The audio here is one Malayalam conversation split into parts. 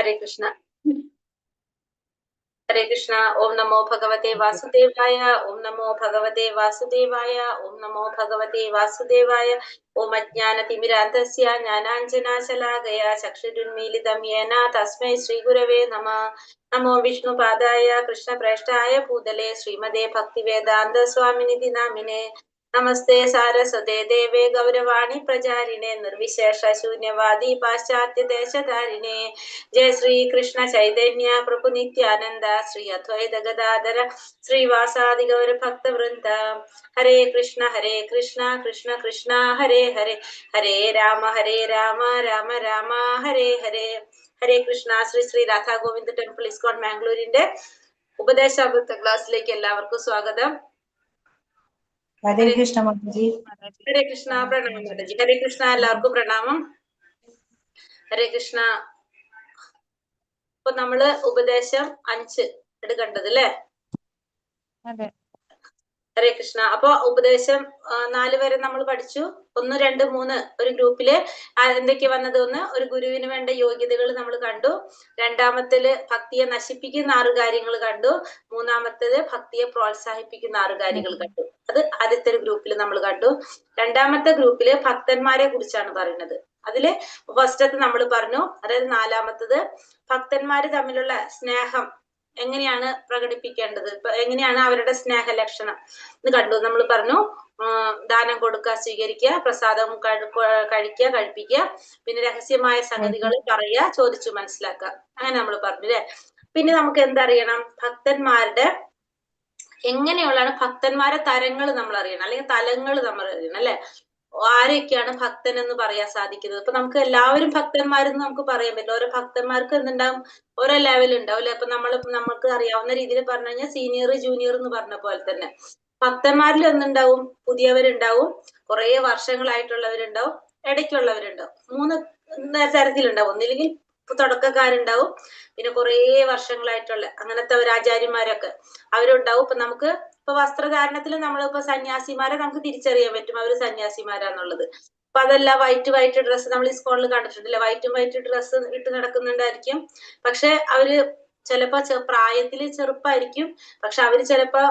हरे कृष्णा। हरे कृष्णा। ओम नमो भगवते वासुदेवाय। ओम नमो भगवते वासुदेवाय। ओम नमो भगवते वासुदेवाय। ओम अज्ञानतिमिरान्धस्य ज्ञानाञ्जनाशलाकया चक्षुरुन्मीलितं येन तस्मै श्रीगुरवे नमः। नमो विष्णुपादाय कृष्णप्रेष्ठाय भूतले श्रीमते भक्तिवेदान्त स्वामिनिधि नामिने। नमस्ते सारस्वते देवे गौरवाणी प्रचारिणे निर्विशेष शून्यवादी पाश्चात्य देशधारिणे। जय श्री कृष्ण चैतन्य प्रभु नित्यानंद श्री अद्वैत गदाधर श्रीवासादि गौर भक्त वृंद। हरे कृष्ण कृष्ण कृष्ण हरे हरे, हरे राम राम राम हरे हरे. ഹരേ കൃഷ്ണ. ശ്രീ ശ്രീ രാധാ ഗോവിന്ദ് ടെമ്പിൾ ഇസ്കോൺ മാംഗ്ലൂരിന്റെ ഉപദേശാമൃത ക്ലാസ്സിലേക്ക് എല്ലാവർക്കും സ്വാഗതം. ഹരേ കൃഷ്ണ മാതാജി. ഹരേ കൃഷ്ണ. പ്രണാമം മാതാജി. ഹരേ കൃഷ്ണ. എല്ലാവർക്കും പ്രണാമം. ഹരേ കൃഷ്ണ. ഇപ്പൊ നമ്മള് ഉപദേശം 5 എടുക്കേണ്ടത് അല്ലേ? അതെ. ഹരേ കൃഷ്ണ. അപ്പൊ ഉപദേശം 4 വരെ നമ്മൾ പഠിച്ചു. 1, 2, 3 ഒരു ഗ്രൂപ്പില് എന്തൊക്കെ വന്നത്? ഒന്ന്, ഒരു ഗുരുവിന് വേണ്ട യോഗ്യതകൾ നമ്മൾ കണ്ടു. രണ്ടാമത്തേല് ഭക്തിയെ നശിപ്പിക്കുന്ന 6 കാര്യങ്ങൾ കണ്ടു. മൂന്നാമത്തേത് ഭക്തിയെ പ്രോത്സാഹിപ്പിക്കുന്ന 6 കാര്യങ്ങൾ കണ്ടു. അത് ആദ്യത്തെ ഒരു ഗ്രൂപ്പിൽ നമ്മൾ കണ്ടു. രണ്ടാമത്തെ ഗ്രൂപ്പില് ഭക്തന്മാരെ കുറിച്ചാണ് പറയുന്നത്. അതില് ഫസ്റ്റത്തെ നമ്മൾ പറഞ്ഞു, അതായത് 4-മത്തത് ഭക്തന്മാര് തമ്മിലുള്ള സ്നേഹം എങ്ങനെയാണ് പ്രകടിപ്പിക്കേണ്ടത്, എങ്ങനെയാണ് അവരുടെ സ്നേഹ ലക്ഷണം എന്ന് കണ്ടു. നമ്മൾ പറഞ്ഞു ദാനം കൊടുക്കുക, സ്വീകരിക്കുക, പ്രസാദം കഴിക്കുക, കഴിപ്പിക്കുക, പിന്നെ രഹസ്യമായ സംഗതികൾ പറയുക, ചോദിച്ചു മനസ്സിലാക്കുക, അങ്ങനെ നമ്മൾ പറഞ്ഞു അല്ലെ. പിന്നെ നമുക്ക് എന്തറിയണം? ഭക്തന്മാരുടെ എങ്ങനെയുള്ളതാണ് ഭക്തന്മാരെ തരങ്ങൾ നമ്മൾ അറിയണം, അല്ലെങ്കിൽ തലങ്ങൾ നമ്മൾ അറിയണം അല്ലെ. ആരെയൊക്കെയാണ് ഭക്തൻ എന്ന് പറയാൻ സാധിക്കുന്നത്? ഇപ്പൊ നമുക്ക് എല്ലാവരും ഭക്തന്മാരെന്ന് നമുക്ക് പറയാൻ പറ്റില്ല. ഓരോ ഭക്തന്മാർക്ക് എന്തുണ്ടാവും? ഓരോ ലെവൽ ഉണ്ടാവും അല്ലെ. അപ്പൊ നമുക്ക് അറിയാവുന്ന രീതിയിൽ പറഞ്ഞു കഴിഞ്ഞാൽ സീനിയർ ജൂനിയർ എന്ന് പറഞ്ഞ പോലെ തന്നെ ഭക്തന്മാരിൽ എന്തുണ്ടാവും? പുതിയവരുണ്ടാവും, കുറെ വർഷങ്ങളായിട്ടുള്ളവരുണ്ടാവും, ഇടയ്ക്കുള്ളവരുണ്ടാവും. 3 തരത്തിലുണ്ടാവും. ഒന്നില്ലെങ്കിൽ തുടക്കക്കാരുണ്ടാവും, പിന്നെ കുറെ വർഷങ്ങളായിട്ടുള്ള അങ്ങനത്തെ ഒരു ആചാര്യന്മാരൊക്കെ അവരുണ്ടാവും. ഇപ്പൊ വസ്ത്രധാരണത്തിൽ നമ്മളിപ്പോ സന്യാസിമാരെ നമുക്ക് തിരിച്ചറിയാൻ പറ്റും, അവര് സന്യാസിമാരാന്നുള്ളത്. അപ്പൊ അതല്ല, വൈറ്റ് ഡ്രസ്സ് നമ്മൾ ഇസ്കോണിൽ കണ്ടിട്ടുണ്ടല്ലേ, വൈറ്റ് ഡ്രസ്സ് ഇട്ട് നടക്കുന്നുണ്ടായിരിക്കും. പക്ഷെ അവര് ചിലപ്പോ പ്രായത്തില് ചെറുപ്പായിരിക്കും, പക്ഷെ അവര് ചിലപ്പോ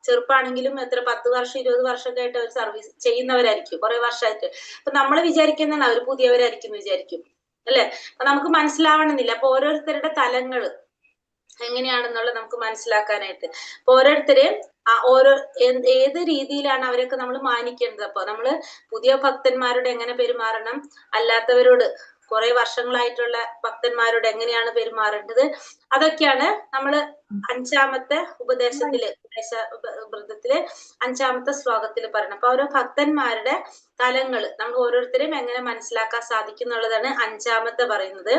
ചെറുപ്പാണെങ്കിലും എത്ര 10 വർഷം 20 വർഷമൊക്കെ ആയിട്ട് അവർ സർവീസ് ചെയ്യുന്നവരായിരിക്കും, കുറെ വർഷമായിട്ട്. അപ്പൊ നമ്മൾ വിചാരിക്കുന്നതാണ് അവർ പുതിയവരായിരിക്കും വിചാരിക്കും അല്ലെ. അപ്പൊ നമുക്ക് മനസ്സിലാവണമെന്നില്ല. അപ്പൊ ഓരോരുത്തരുടെ തലങ്ങള് എങ്ങനെയാണെന്നുള്ളത് നമുക്ക് മനസ്സിലാക്കാനായിട്ട് അപ്പൊ ഓരോരുത്തര് ഏത് രീതിയിലാണ് അവരൊക്കെ നമ്മൾ മാനിക്കേണ്ടത്. അപ്പൊ നമ്മള് പുതിയ ഭക്തന്മാരോട് എങ്ങനെ പെരുമാറണം, അല്ലാത്തവരോട് കുറെ വർഷങ്ങളായിട്ടുള്ള ഭക്തന്മാരോട് എങ്ങനെയാണ് പെരുമാറേണ്ടത്, അതൊക്കെയാണ് നമ്മള് 5-മത്തെ ഉപദേശത്തില് 5-മത്തെ ശ്ലോകത്തിൽ പറയണം. അപ്പൊ ഓരോ ഭക്തന്മാരുടെ തലങ്ങൾ നമ്മൾ ഓരോരുത്തരെയും എങ്ങനെ മനസ്സിലാക്കാൻ സാധിക്കും എന്നുള്ളതാണ് 5-മത്തെ പറയുന്നത്.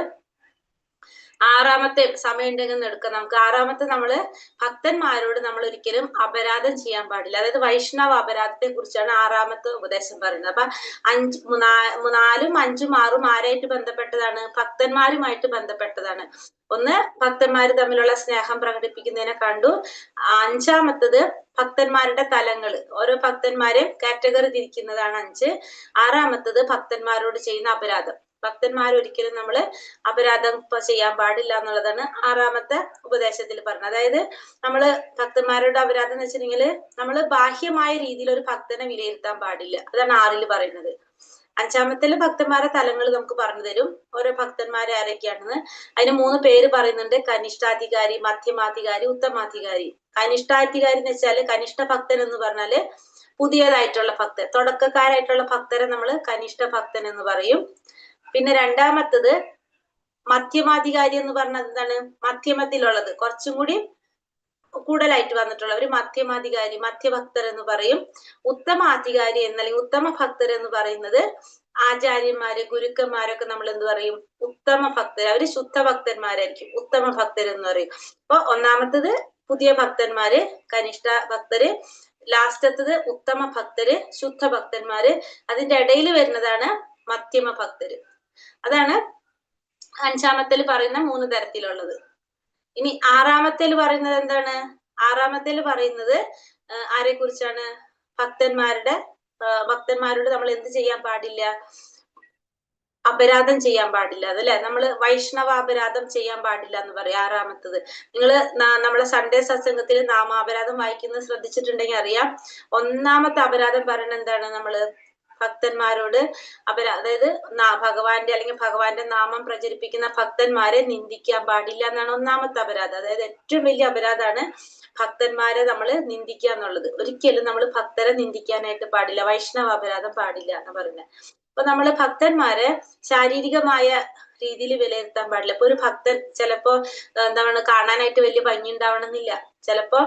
6-മത്തെ സമയം ഉണ്ടെങ്കിൽ എടുക്കാം നമുക്ക്. 6-മത്തെ നമ്മള് ഭക്തന്മാരോട് നമ്മൾ ഒരിക്കലും അപരാധം ചെയ്യാൻ പാടില്ല. അതായത് വൈഷ്ണവ അപരാധത്തെ കുറിച്ചാണ് 6-മത്തെ ഉപദേശം പറയുന്നത്. അപ്പൊ 4ഉം 5ഉം 6ഉം ആരായിട്ട് ബന്ധപ്പെട്ടതാണ്? ഭക്തന്മാരുമായിട്ട് ബന്ധപ്പെട്ടതാണ്. ഒന്ന്, ഭക്തന്മാര് തമ്മിലുള്ള സ്നേഹം പ്രകടിപ്പിക്കുന്നതിനെ കണ്ടു. 5-മത്തത് ഭക്തന്മാരുടെ തലങ്ങൾ, ഓരോ ഭക്തന്മാരെ കാറ്റഗറി തിരിക്കുന്നതാണ് 5. 6-മത്തത് ഭക്തന്മാരോട് ചെയ്യുന്ന അപരാധം. ഭക്തന്മാർ ഒരിക്കലും നമ്മള് അപരാധം ചെയ്യാൻ പാടില്ല എന്നുള്ളതാണ് 6-മത്തെ ഉപദേശത്തിൽ പറഞ്ഞത്. അതായത് നമ്മള് ഭക്തന്മാരുടെ അപരാധം എന്ന് വെച്ചിട്ടുണ്ടെങ്കിൽ നമ്മള് ബാഹ്യമായ രീതിയിൽ ഒരു ഭക്തനെ വിലയിരുത്താൻ പാടില്ല. അതാണ് 6-ൽ പറയുന്നത്. 5-മത്തേല് ഭക്തന്മാരെ തലങ്ങൾ നമുക്ക് പറഞ്ഞു തരും, ഓരോ ഭക്തന്മാരെ ആരൊക്കെയാണെന്ന്. അതിന് 3 പേര് പറയുന്നുണ്ട്: കനിഷ്ഠാധികാരി, മധ്യമാധികാരി, ഉത്തമാധികാരി. കനിഷ്ഠാധികാരി എന്ന് വെച്ചാല്, കനിഷ്ഠ ഭക്തൻ എന്ന് പറഞ്ഞാല് പുതിയതായിട്ടുള്ള ഭക്തൻ, തുടക്കക്കാരായിട്ടുള്ള ഭക്തരെ നമ്മള് കനിഷ്ഠ ഭക്തൻ എന്ന് പറയും. പിന്നെ 2-മത്തത് മധ്യമാധികാരി എന്ന് പറഞ്ഞാൽ എന്താണ്? മധ്യമത്തിലുള്ളത്, കുറച്ചും കൂടി കൂടുതലായിട്ട് വന്നിട്ടുള്ളവർ മധ്യമാധികാരി, മധ്യഭക്തർ എന്ന് പറയും. ഉത്തമാധികാരി എന്നല്ലെങ്കിൽ ഉത്തമ ഭക്തർ എന്ന് പറയുന്നത് ആചാര്യന്മാര്, ഗുരുക്കന്മാരൊക്കെ നമ്മൾ എന്ത് പറയും? ഉത്തമ ഭക്തർ. അവര് ശുദ്ധ ഭക്തന്മാരായിരിക്കും, ഉത്തമ ഭക്തർ എന്ന് പറയും. അപ്പൊ 1-മത്തത് പുതിയ ഭക്തന്മാര്, കനിഷ്ഠ ഭക്തര്. ലാസ്റ്റത്തത് ഉത്തമ ഭക്തര്, ശുദ്ധ ഭക്തന്മാര്. അതിന്റെ ഇടയിൽ വരുന്നതാണ് മധ്യമ ഭക്തര്. അതാണ് 5-മത്തേൽ പറയുന്ന 3 തരത്തിലുള്ളത്. ഇനി 6-മത്തേൽ പറയുന്നത് എന്താണ്? 6-മത്തേൽ പറയുന്നത് ആരെ കുറിച്ചാണ്? ഭക്തന്മാരോട് നമ്മൾ എന്ത് ചെയ്യാൻ പാടില്ല? അപരാധം ചെയ്യാൻ പാടില്ല, അതല്ലേ നമ്മള് വൈഷ്ണവ അപരാധം ചെയ്യാൻ പാടില്ല എന്ന് പറയും. ആറാമത്തത് നിങ്ങള് നമ്മളെ സൺഡേ സത്സംഗത്തിൽ നാമാപരാധം വായിക്കുന്നത് ശ്രദ്ധിച്ചിട്ടുണ്ടെങ്കിൽ അറിയാം. ഒന്നാമത്തെ അപരാധം പറയുന്നത് എന്താണ്? നമ്മള് ഭക്തന്മാരോട് അതായത് ഭഗവാന്റെ അല്ലെങ്കിൽ ഭഗവാന്റെ നാമം പ്രചരിപ്പിക്കുന്ന ഭക്തന്മാരെ നിന്ദിക്കാൻ പാടില്ല എന്നാണ് ഒന്നാമത്തെ അപരാധം. അതായത് ഏറ്റവും വലിയ അപരാധമാണ് ഭക്തന്മാരെ നമ്മൾ നിന്ദിക്കുക എന്നുള്ളത്. ഒരിക്കലും നമ്മൾ ഭക്തരെ നിന്ദിക്കാനായിട്ട് പാടില്ല. വൈഷ്ണവ അപരാധം പാടില്ല എന്ന് പറയുന്നത്. അപ്പൊ നമ്മള് ഭക്തന്മാരെ ശാരീരികമായ രീതിയിൽ വിലയിരുത്താൻ പാടില്ല. ഇപ്പൊ ഒരു ഭക്തൻ ചിലപ്പോ എന്താണ് കാണാനായിട്ട് വലിയ ഭംഗി ഉണ്ടാവണമെന്നില്ല, ചിലപ്പോ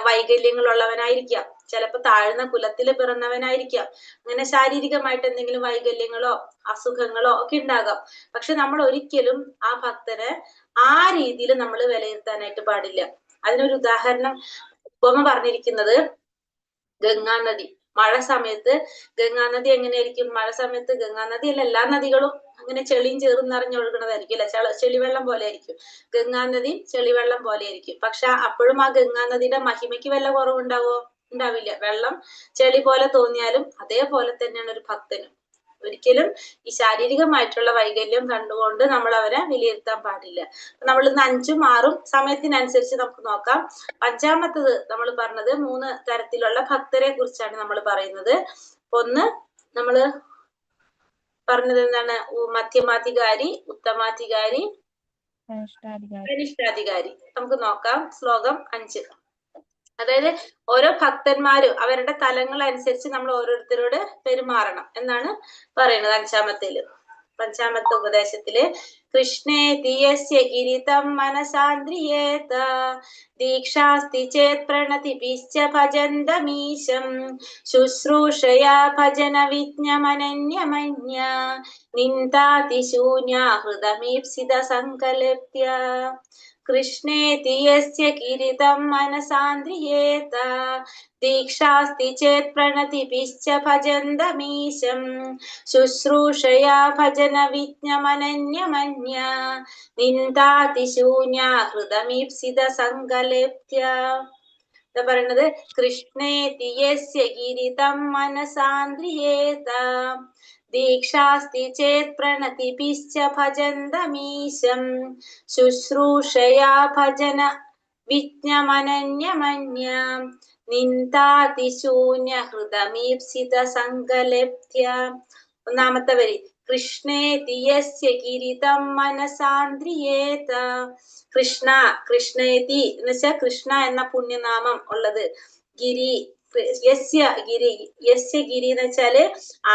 വൈകല്യങ്ങളുള്ളവനായിരിക്കാം, ചിലപ്പോ താഴ്ന്ന കുലത്തിൽ പിറന്നവനായിരിക്കാം. അങ്ങനെ ശാരീരികമായിട്ട് എന്തെങ്കിലും വൈകല്യങ്ങളോ അസുഖങ്ങളോ ഒക്കെ ഉണ്ടാകാം. പക്ഷെ നമ്മൾ ഒരിക്കലും ആ ഭക്തനെ ആ രീതിയിൽ നമ്മൾ വിലയിരുത്താനായിട്ട് പാടില്ല. അതിനൊരു ഉദാഹരണം ഉപമ പറഞ്ഞിരിക്കുന്നത് ഗംഗാനദി. മഴ സമയത്ത് ഗംഗാനദി എങ്ങനെയായിരിക്കും? മഴ സമയത്ത് ഗംഗാനദി അല്ല, എല്ലാ നദികളും അങ്ങനെ ചെളിയും ചേർന്ന് നിറഞ്ഞൊഴുകണതായിരിക്കും അല്ലെ, ചെളിവെള്ളം പോലെ ആയിരിക്കും. ഗംഗാനദി ചെളിവെള്ളം പോലെ ആയിരിക്കും. പക്ഷെ അപ്പോഴും ആ ഗംഗാനദിയുടെ മഹിമയ്ക്ക് വല്ല കുറവുണ്ടാവോ? ഉണ്ടാവില്ല. വെള്ളം ചെളി പോലെ തോന്നിയാലും അതേപോലെ തന്നെയാണ് ഒരു ഭക്തനും. ഒരിക്കലും ഈ ശാരീരികമായിട്ടുള്ള വൈകല്യം കണ്ടുകൊണ്ട് നമ്മൾ അവരെ വിലയിരുത്താൻ പാടില്ല. നമ്മൾ ഇന്ന് 5ഉം 6ഉം സമയത്തിനനുസരിച്ച് നമുക്ക് നോക്കാം. അഞ്ചാമത്തത് നമ്മൾ പറഞ്ഞത് 3 തരത്തിലുള്ള ഭക്തരെ കുറിച്ചാണ് നമ്മൾ പറയുന്നത്. ഒന്ന് നമ്മള് പറഞ്ഞത് എന്താണ്? മധ്യമാധികാരി, ഉത്തമാധികാരി, കനിഷ്ഠാധികാരി. നമുക്ക് നോക്കാം ശ്ലോകം 5. അതായത് ഓരോ ഭക്തന്മാരും അവരുടെ തലങ്ങൾ അനുസരിച്ച് നമ്മൾ ഓരോരുത്തരോട് പെരുമാറണം എന്നാണ് പറയുന്നത് പഞ്ചാമത്തെ ഉപദേശത്തില്. കൃഷ്ണേതി യസ്യ ഗിരിതം മനസാന്ദ്രിയേത ദീക്ഷാസ്തി ചേത് പ്രണതിഭിശ്ച ഭജന്തമീശം ശുശ്രൂഷയാ ഭജന വിജ്ഞമനന്യമന്യ നിന്ദാതിശൂന്യാ ഹൃദമീപ്സിത സങ്കല്പ്യ. കൃഷ്ണേതി യസ്യ ഗിരിതം മനസാന്ദ്രിയേത ദീക്ഷാസ്തി ചേത് പ്രണതിഭിശ്ച ഭജന്തമീശം ശുശ്രൂഷയാ ഭജന വിജ്ഞമനന്യമന്യ നിന്ദാതിശൂന്യാ ഹൃദമീപ്സിത സങ്കല്പ്യ. എന്താ പറയണത്? കൃഷ്ണേതി യസ്യ ഗിരിതം മനസാന്ദ്രിയേത ദീക്ഷാസ്തി ചേത് പ്രണതിഭിശ്ച ഭജന്തമീശം ശുശ്രൂഷയാ ഭജന വിജ്ഞമനന്യമന്യ നിന്ദാതിശൂന്യ ഹൃദമീപ്സിത സങ്കല്പ്യ. ഒന്നാമത്തെ വരി കൃഷ്ണേതി യസ്യ ഗിരിതം മനസാന്ദ്രിയേത. കൃഷ്ണേതി എന്ന് വെച്ചാൽ കൃഷ്ണ എന്ന പുണ്യനാമം ഉള്ളത്. യസ്യ ഗിരി എന്ന് വെച്ചാല്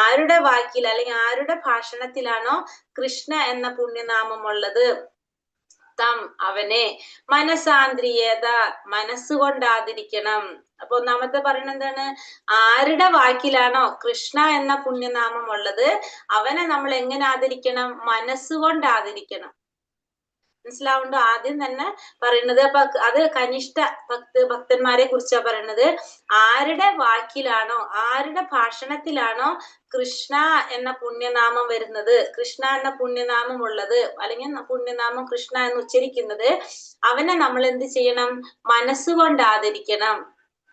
ആരുടെ വാക്കിൽ അല്ലെങ്കിൽ ആരുടെ ഭാഷണത്തിലാണോ കൃഷ്ണ എന്ന പുണ്യനാമം ഉള്ളത്, തം അവനെ, മനസാന്ദ്രിയത മനസ്സുകൊണ്ടാതിരിക്കണം. അപ്പൊ ഒന്നാമത്തെ പറയുന്നത് എന്താണ്? ആരുടെ വാക്കിലാണോ കൃഷ്ണ എന്ന പുണ്യനാമം ഉള്ളത് അവനെ നമ്മൾ എങ്ങനെ ആദരിക്കണം? മനസ്സുകൊണ്ട് ആദരിക്കണം. മനസ്സിലാവുണ്ടോ? ആദ്യം തന്നെ പറയുന്നത് അപ്പൊ അത് കനിഷ്ഠ ഭക്തന്മാരെ കുറിച്ചാ പറയുന്നത്. ആരുടെ വാക്കിലാണോ ആരുടെ ഭാഷണത്തിലാണോ കൃഷ്ണ എന്ന പുണ്യനാമം വരുന്നത്, കൃഷ്ണ എന്ന പുണ്യനാമം ഉള്ളത്, അല്ലെങ്കിൽ പുണ്യനാമം കൃഷ്ണ എന്ന് ഉച്ചരിക്കുന്നത്, അവനെ നമ്മൾ എന്ത് ചെയ്യണം? മനസ്സുകൊണ്ട് ആദരിക്കണം.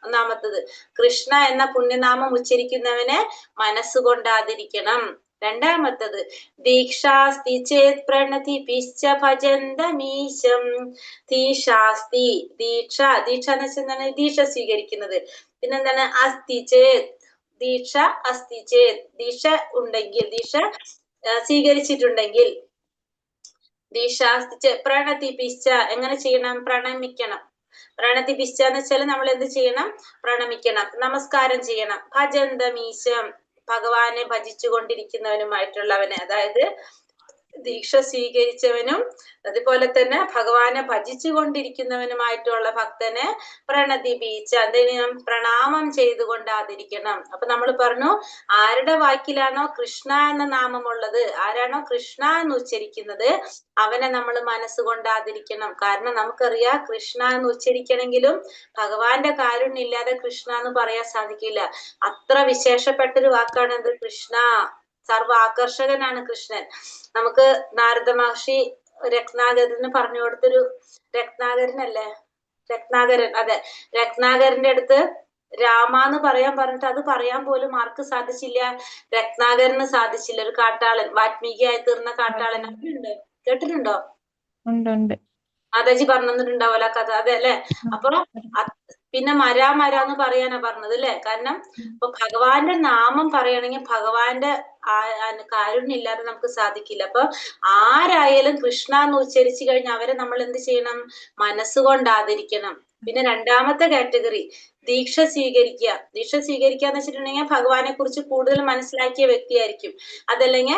ഒന്നാമത്തത് കൃഷ്ണ എന്ന പുണ്യനാമം ഉച്ചരിക്കുന്നവനെ മനസ്സുകൊണ്ട് ആദരിക്കണം. രണ്ടാമത്തത് ദീക്ഷാസ്തി ചേത് പ്രണതിഭിശ്ച ഭജന്തമീശം. ദീക്ഷാസ്തി ദീക്ഷ എന്ന് വെച്ചാൽ ദീക്ഷ സ്വീകരിക്കുന്നത്. പിന്നെന്താണ്? അസ്തി ചേത് ദീക്ഷ, അസ്തി ചേത് ദീക്ഷ ഉണ്ടെങ്കിൽ, ദീക്ഷ സ്വീകരിച്ചിട്ടുണ്ടെങ്കിൽ. ദീക്ഷാസ്തി പ്രണതിഭിശ്ച എങ്ങനെ ചെയ്യണം? പ്രണമിക്കണം. പ്രണതിഭിശ്ച എന്ന് വെച്ചാൽ നമ്മൾ എന്ത് ചെയ്യണം? പ്രണമിക്കണം, നമസ്കാരം ചെയ്യണം. ഭജന്തമീശം ഭഗവാനെ ഭജിച്ചു കൊണ്ടിരിക്കുന്നവനുമായിട്ടുള്ളവന്, അതായത് ദീക്ഷ സ്വീകരിച്ചവനും അതുപോലെ തന്നെ ഭഗവാനെ ഭജിച്ചു കൊണ്ടിരിക്കുന്നവനുമായിട്ടുള്ള ഭക്തനെ പ്രണതിഭീച്ച എന്തെങ്കിലും പ്രണാമം ചെയ്തുകൊണ്ടാതിരിക്കണം. അപ്പൊ നമ്മൾ പറഞ്ഞു ആരുടെ വാക്കിലാണോ കൃഷ്ണ എന്ന നാമമുള്ളത്, ആരാണോ കൃഷ്ണ എന്ന് ഉച്ചരിക്കുന്നത് അവനെ നമ്മൾ മനസ്സുകൊണ്ടാതിരിക്കണം. കാരണം നമുക്കറിയാം കൃഷ്ണ എന്ന് ഉച്ചരിക്കണമെങ്കിലും ഭഗവാന്റെ കാരുണ്യം ഇല്ലാതെ കൃഷ്ണ എന്ന് പറയാൻ സാധിക്കില്ല. അത്ര വിശേഷപ്പെട്ടൊരു വാക്കാണ് എന്ത്? കൃഷ്ണ. സർവ ആകർഷകനാണ് കൃഷ്ണൻ. നമുക്ക് നാരദ മഹർഷി രത്നാകരന് പറഞ്ഞു കൊടുത്തൊരു, രത്നാകരൻ, അതെ, രത്നാകരന്റെ അടുത്ത് രാമ എന്ന് പറയാൻ പറഞ്ഞിട്ട് അത് പറയാൻ പോലും ആർക്ക് സാധിച്ചില്ല? രത്നാകരന് സാധിച്ചില്ല. ഒരു കാട്ടാളൻ, വാൽമീകിയായി തീർന്ന കാട്ടാളൻ. അറിയുന്നുണ്ടോ? കേട്ടിട്ടുണ്ടോ? ഉണ്ട്. മാതാജി പറഞ്ഞു തന്നിട്ടുണ്ടാവല്ലോ കഥ, അതെ അല്ലെ? അപ്പൊ പിന്നെ മരാന്ന് പറയാനാ പറഞ്ഞത് അല്ലെ? കാരണം ഇപ്പൊ ഭഗവാന്റെ നാമം പറയണെങ്കിൽ ഭഗവാന്റെ കാരുണ്യമില്ലാതെ നമുക്ക് സാധിക്കില്ല. അപ്പൊ ആരായാലും കൃഷ്ണ എന്ന് ഉച്ചരിച്ചു കഴിഞ്ഞാൽ അവരെ നമ്മൾ എന്ത് ചെയ്യണം? മനസ്സുകൊണ്ട് ആദരിക്കണം. പിന്നെ രണ്ടാമത്തെ കാറ്റഗറി ദീക്ഷ സ്വീകരിക്കുക. ദീക്ഷ സ്വീകരിക്കുക എന്ന് വെച്ചിട്ടുണ്ടെങ്കിൽ ഭഗവാനെ കുറിച്ച് കൂടുതൽ മനസ്സിലാക്കിയ വ്യക്തിയായിരിക്കും. അതല്ലെങ്കിൽ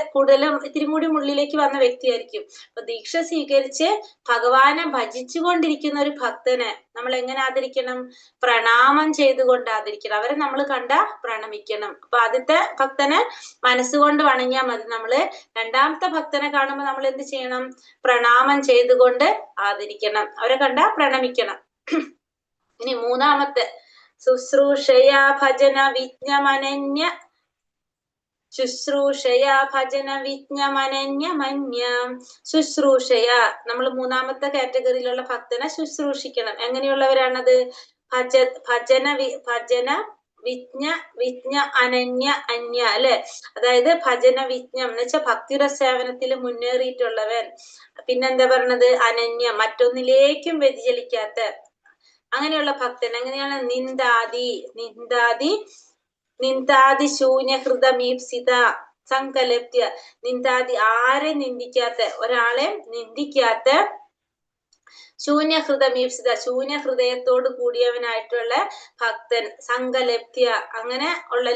കൂടുതലും ഇത്തിരി കൂടി ഉള്ളിലേക്ക് വന്ന വ്യക്തിയായിരിക്കും. അപ്പൊ ദീക്ഷ സ്വീകരിച്ച് ഭഗവാനെ ഭജിച്ചുകൊണ്ടിരിക്കുന്ന ഒരു ഭക്തനെ നമ്മൾ എങ്ങനെ ആദരിക്കണം? പ്രണാമം ചെയ്തുകൊണ്ട് ആദരിക്കണം. അവരെ നമ്മൾ കണ്ട പ്രണമിക്കണം. അപ്പൊ ആദ്യത്തെ ഭക്തനെ മനസ്സുകൊണ്ട് വണങ്ങിയാൽ മതി നമ്മള്. രണ്ടാമത്തെ ഭക്തനെ കാണുമ്പോൾ നമ്മൾ എന്ത് ചെയ്യണം? പ്രണാമം ചെയ്തുകൊണ്ട് ആദരിക്കണം. അവരെ കണ്ട പ്രണമിക്കണം. ഇനി മൂന്നാമത്തെ ശുശ്രൂഷയാ ഭജന വിജ്ഞമനന്യ ശുശ്രൂഷയാ ഭജന വിജ്ഞമനന്യ മന്യ. ശുശ്രൂഷയാ നമ്മൾ മൂന്നാമത്തെ കാറ്റഗറിയിലുള്ള ഭക്തനെ ശുശ്രൂഷിക്കണം. എങ്ങനെയുള്ളവരാണത്? ഭജന വിജ്ഞ അനന്യ അന്യ അല്ലെ? അതായത് ഭജന വിജ്ഞം എന്ന് വെച്ചാൽ ഭക്തിയുടെ സേവനത്തിൽ മുന്നേറിയിട്ടുള്ളവൻ. പിന്നെന്താ പറഞ്ഞത്? അനന്യ, മറ്റൊന്നിലേക്കും വ്യതിചലിക്കാത്ത അങ്ങനെയുള്ള ഭക്തൻ. എങ്ങനെയാണ്? നിന്ദാതി ശൂന്യഹൃതമീപ്സിത സങ്കലപ്യ. നിന്ദാതി, ആരെ നിന്ദിക്കാത്ത, ഒരാളെ നിന്ദിക്കാത്ത, ശൂന്യഹൃതമീപ്സിത, ശൂന്യഹൃദയത്തോട് കൂടിയവനായിട്ടുള്ള ഭക്തൻ. സങ്കലപ്യ, അങ്ങനെ ഉള്ള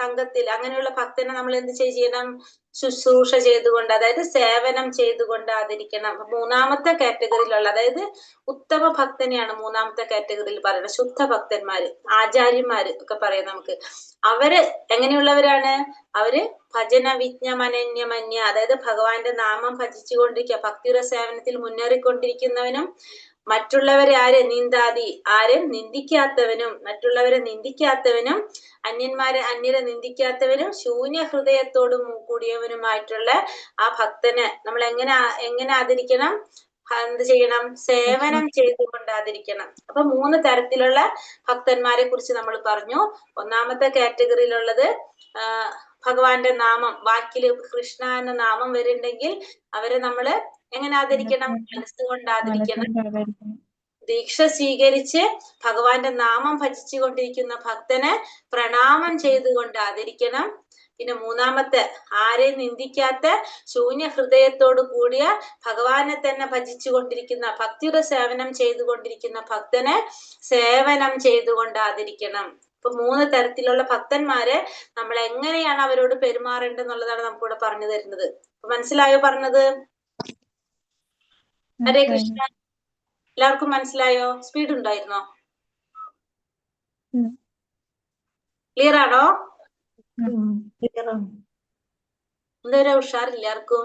സംഘത്തിൽ അങ്ങനെയുള്ള ഭക്തനെ നമ്മൾ എന്ത് ചെയ്യണം? ശുശ്രൂഷ ചെയ്തുകൊണ്ട്, അതായത് സേവനം ചെയ്തുകൊണ്ട് ആദരിക്കണം. മൂന്നാമത്തെ കാറ്റഗറിയിലുള്ള, അതായത് ഉത്തമ ഭക്തനെയാണ് മൂന്നാമത്തെ കാറ്റഗറിയിൽ പറയുന്നത്. ശുദ്ധ ഭക്തന്മാര്, ആചാര്യന്മാര് ഒക്കെ പറയാം നമുക്ക്. അവര് എങ്ങനെയുള്ളവരാണ്? അവര് ഭജന വിജ്ഞമനന്യമന്യ, അതായത് ഭഗവാന്റെ നാമം ഭജിച്ചുകൊണ്ടിരിക്കുക, ഭക്തിയുടെ സേവനത്തിൽ മുന്നേറിക്കൊണ്ടിരിക്കുന്നവനും, മറ്റുള്ളവരെ ആരെ നിന്ദിക്കാത്തവനും, മറ്റുള്ളവരെ നിന്ദിക്കാത്തവനും, അന്യരെ നിന്ദിക്കാത്തവനും, ശൂന്യ ഹൃദയത്തോടും കൂടിയവനുമായിട്ടുള്ള ആ ഭക്തനെ നമ്മൾ എങ്ങനെ ആദരിക്കണം? എന്ത് ചെയ്യണം? സേവനം ചെയ്തുകൊണ്ട് ആദരിക്കണം. അപ്പൊ 3 തരത്തിലുള്ള ഭക്തന്മാരെ കുറിച്ച് നമ്മൾ പറഞ്ഞു. ഒന്നാമത്തെ കാറ്റഗറിയിലുള്ളത് ഭഗവാന്റെ നാമം, വാക്കില് കൃഷ്ണ എന്ന നാമം വരുന്നുണ്ടെങ്കിൽ അവരെ നമ്മള് എങ്ങനെ ആദരിക്കണം? മനസ്സുകൊണ്ട് ആദരിക്കണം. ദീക്ഷ സ്വീകരിച്ച് ഭഗവാന്റെ നാമം ഭജിച്ചുകൊണ്ടിരിക്കുന്ന ഭക്തനെ പ്രണാമം ചെയ്തുകൊണ്ട് ആദരിക്കണം. പിന്നെ മൂന്നാമത്തെ, ആരെയും നിന്ദിക്കാത്ത ശൂന്യ ഹൃദയത്തോട് കൂടിയ ഭഗവാനെ തന്നെ ഭജിച്ചുകൊണ്ടിരിക്കുന്ന, ഭക്തിയുടെ സേവനം ചെയ്തുകൊണ്ടിരിക്കുന്ന ഭക്തനെ സേവനം ചെയ്തുകൊണ്ട് ആദരിക്കണം. ഇപ്പൊ 3 തരത്തിലുള്ള ഭക്തന്മാരെ നമ്മൾ എങ്ങനെയാണ് അവരോട് പെരുമാറേണ്ടതെന്നുള്ളതാണ് നമുക്കിവിടെ പറഞ്ഞു തരുന്നത്. മനസ്സിലായോ പറഞ്ഞത്? ഹരേ കൃഷ്ണ. എല്ലാവർക്കും മനസ്സിലായോ? സ്പീഡ് ഉണ്ടായിരുന്നോ? ക്ലിയർ ആണോ? എന്താ ഉഷാറില്ല ആർക്കും?